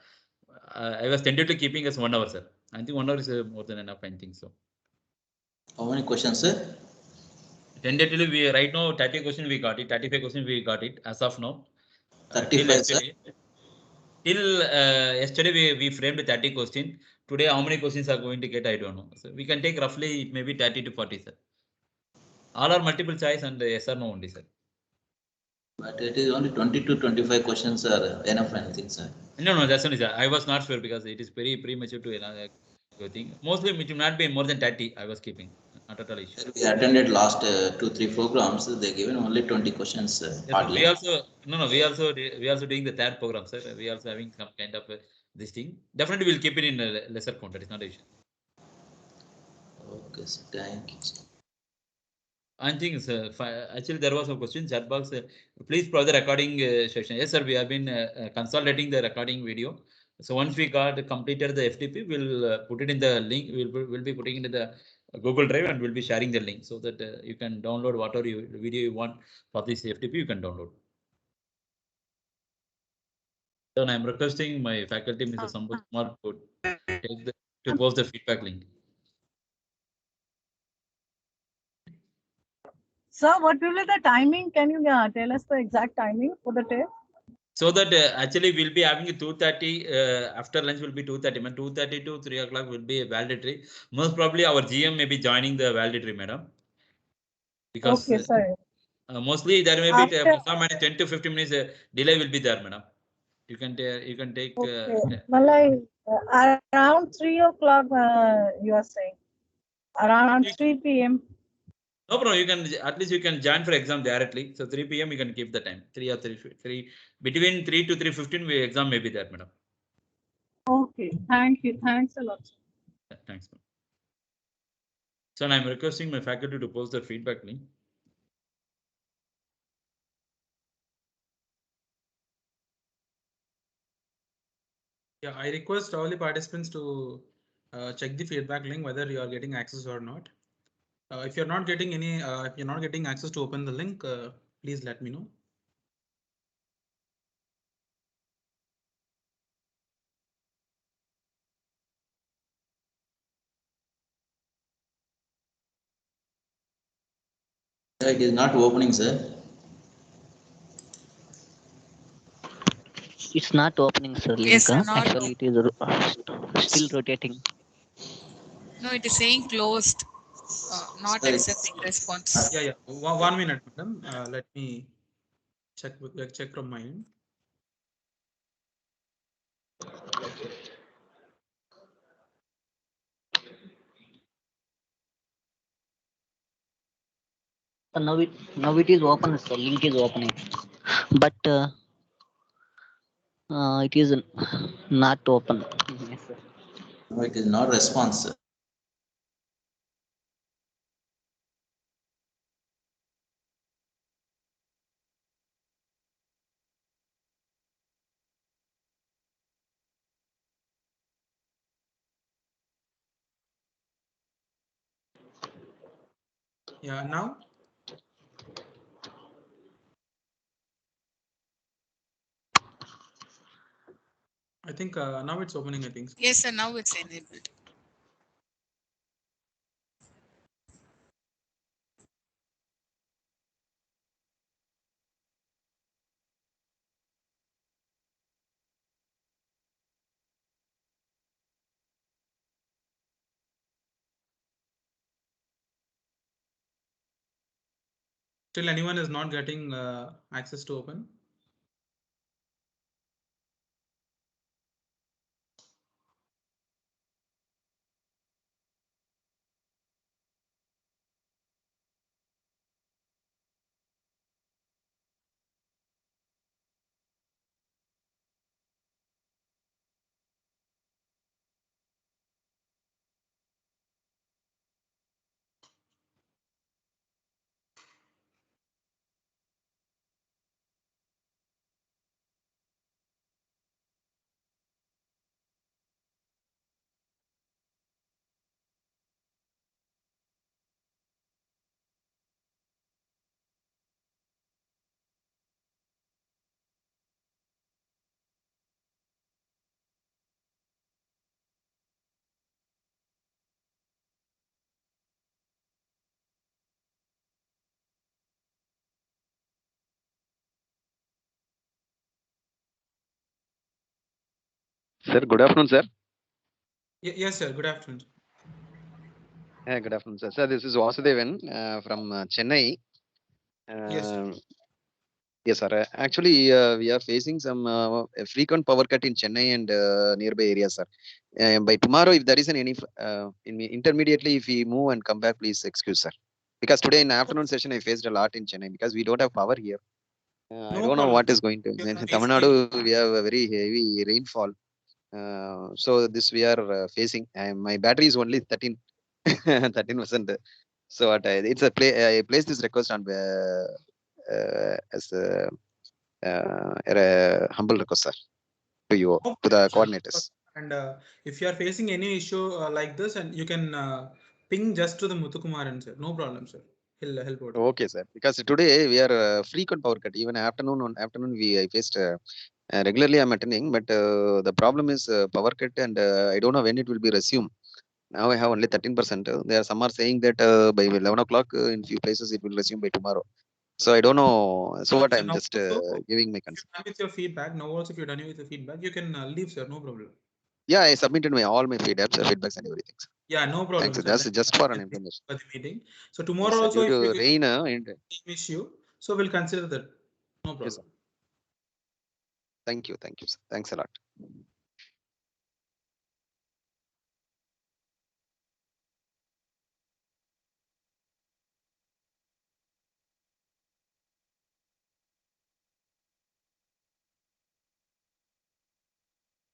I was tentatively keeping as 1 hour, sir. I think 1 hour is more than enough. I think so. How many questions, sir? Tentatively, we right now 30 question we got it, 35 question we got it as of now. Till 35, sir. yesterday, yesterday we framed 30 question. Today, how many questions are going to get? I don't know. So we can take roughly it may be 30 to 40, sir. All are multiple choice and yes or no only, sir. But it is only 20 to 25 questions are enough, I think, sir. No, that's only, sir. I was not sure because it is very premature to think. Mostly it will not be more than 30. I was keeping not at all issue. We attended last 2-3 programs. They given only 20 questions. Yes, hardly. we also we also doing the third program, sir. We also having some kind of this thing. Definitely, we'll keep it in a lesser count. That is not an issue. Okay, sir. Thank you, sir. I think, sir, actually there was a question chat box. Please provide the recording session. Yes, sir. We have been consolidating the recording video. So once we got completed the FTP, we'll put it in the link. We'll be putting it in the Google Drive and we'll be sharing the link so that you can download whatever video you want for this FTP. You can download. Then I'm requesting my faculty, Mr. Sambut Kumar, to post the feedback link. Sir, what will be the timing? Can you tell us the exact timing for the test? So that actually we'll be having 2:30 after lunch will be 2:30. 2:30 to 3 o'clock will be a validatory. Most probably our GM may be joining the validatory, madam. Because okay, sir. Mostly there may be plus or minus 10 to 15 minutes delay will be there, madam. You can take. Okay. Around 3 o'clock, you are saying. Around 3 p.m. No problem. You can at least you can join for exam directly. So 3 p.m. you can keep the time 3 or 3 between 3 to 3:15. We exam may be there, madam. Okay. Thank you. Thanks a lot. Thanks, madam. So I'm requesting my faculty to post the feedback link. Yeah, I request all the participants to check the feedback link whether you are getting access or not. If you're not getting if you're not getting access to open the link, please let me know. It is not opening, sir. It's not opening, sir. Yes, Link. not Actually, it is still rotating. No, it is saying closed. Not Sir, accepting response. Yeah. 1 minute, madam. Let me check from my end. Now it is open, sir. Link is opening, but it is not open. Yes, sir. No, it is not response, sir. Yeah, now. I think now it's opening, I think. Yes, sir. Now it's enabled. Still anyone is not getting access to open? sir. Good afternoon, sir. Yes, sir. Good afternoon. Good afternoon, sir. Sir, this is Vasudevan from Chennai. Yes, sir. Yes, sir. Actually, we are facing some frequent power cut in Chennai and nearby areas, sir. By tomorrow, if there is intermediately, if we move and come back, please excuse, sir. Because today in afternoon session, I faced a lot in Chennai because we don't have power here. I don't know what is going to. In Tamil Nadu, we have a very heavy rainfall. So this we are facing. My battery is only 13%. So it's a I place this request on as a humble request, sir, to you, to the coordinators. And if you are facing any issue like this, and you can ping just to the Muthukumaran, sir. No problem, sir. He'll help out. Okay, sir. Because today we are frequent power cut. Even afternoon I faced regularly. I'm attending, but the problem is power cut, and I don't know when it will be resumed. Now I have only 13%. There are some are saying that by 11 o'clock in few places it will resume by tomorrow. So I don't know. So what I'm just giving my concern. If you're done with your feedback, now also if you're done with the feedback, you can leave, sir. No problem. Yeah, I submitted all my feedbacks and everything. Sir. Yeah, no problem. Thanks, that's just for an information. For the meeting. So tomorrow yes, also, due if to rain and issue, so we'll consider that. No problem. Yes, sir. Thank you, sir. Thanks a lot.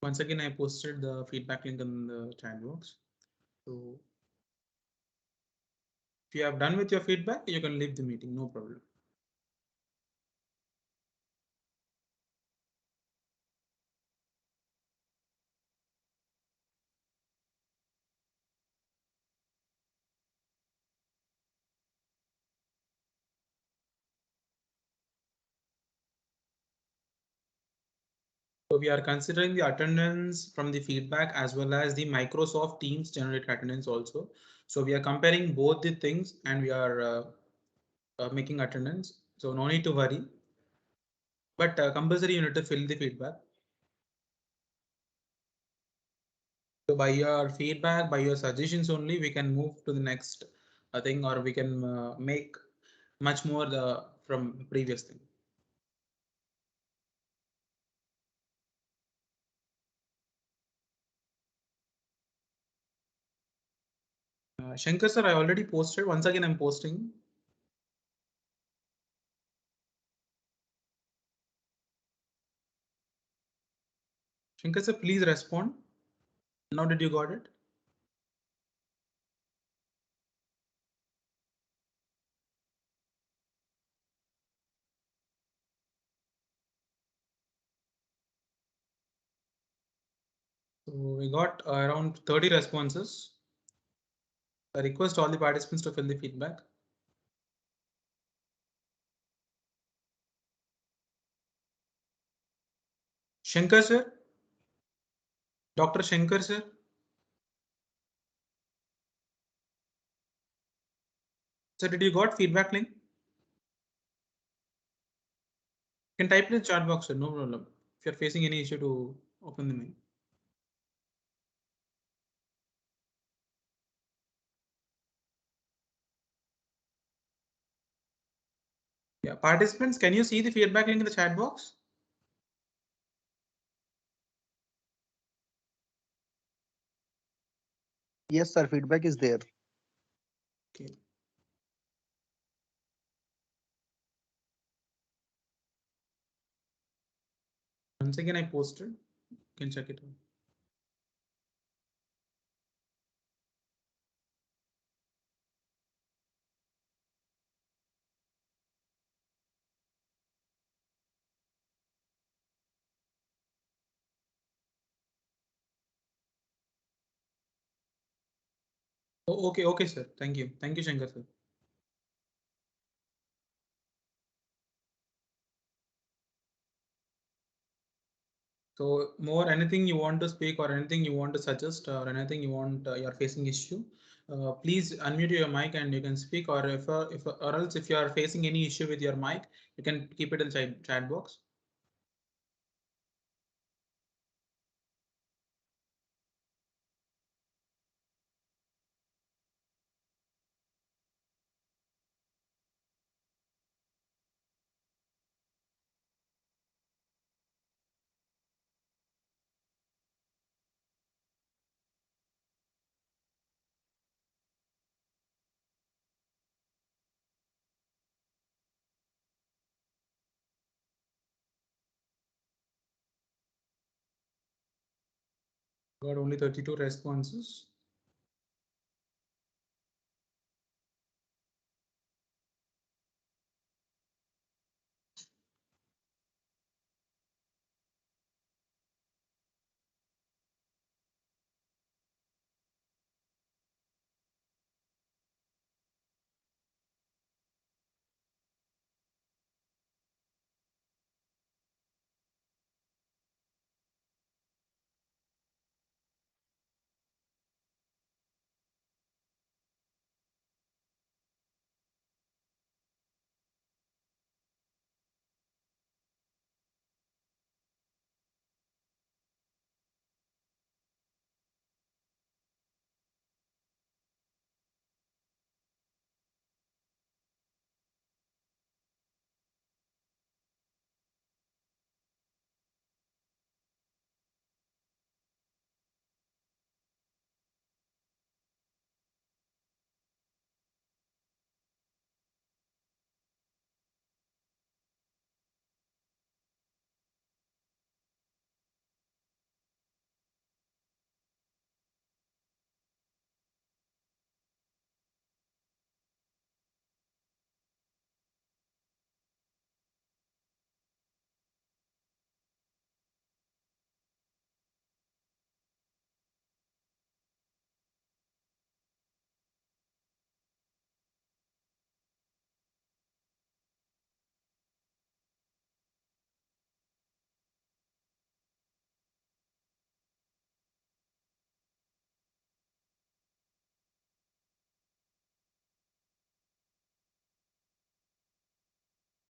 Once again, I posted the feedback link in the chat box. So if you have done with your feedback, you can leave the meeting. No problem. So we are considering the attendance from the feedback as well as the Microsoft Teams generated attendance also. So we are comparing both the things and we are making attendance. So no need to worry. But compulsory you need to fill the feedback. So by your feedback, by your suggestions only, we can move to the next thing, or we can make much more from previous thing. Shankar sir, I already posted. Once again, I'm posting. Shankar sir, please respond. Now did you got it? So we got around 30 responses. I request all the participants to fill the feedback. Shankar sir, Dr. Shankar sir. Sir, did you got feedback link? You can type in the chat box, sir. No problem. If you're facing any issue to open the mail. Yeah, participants, can you see the feedback link in the chat box? Yes, sir. Feedback is there. Okay. Once again, I posted. You can check it out. Oh, okay, sir. Thank you, Shankar sir. So more anything you want to speak or anything you want to suggest or anything you want you're facing issue, please unmute your mic and you can speak, or if or else if you are facing any issue with your mic, you can keep it in the chat box. Got only 32 responses.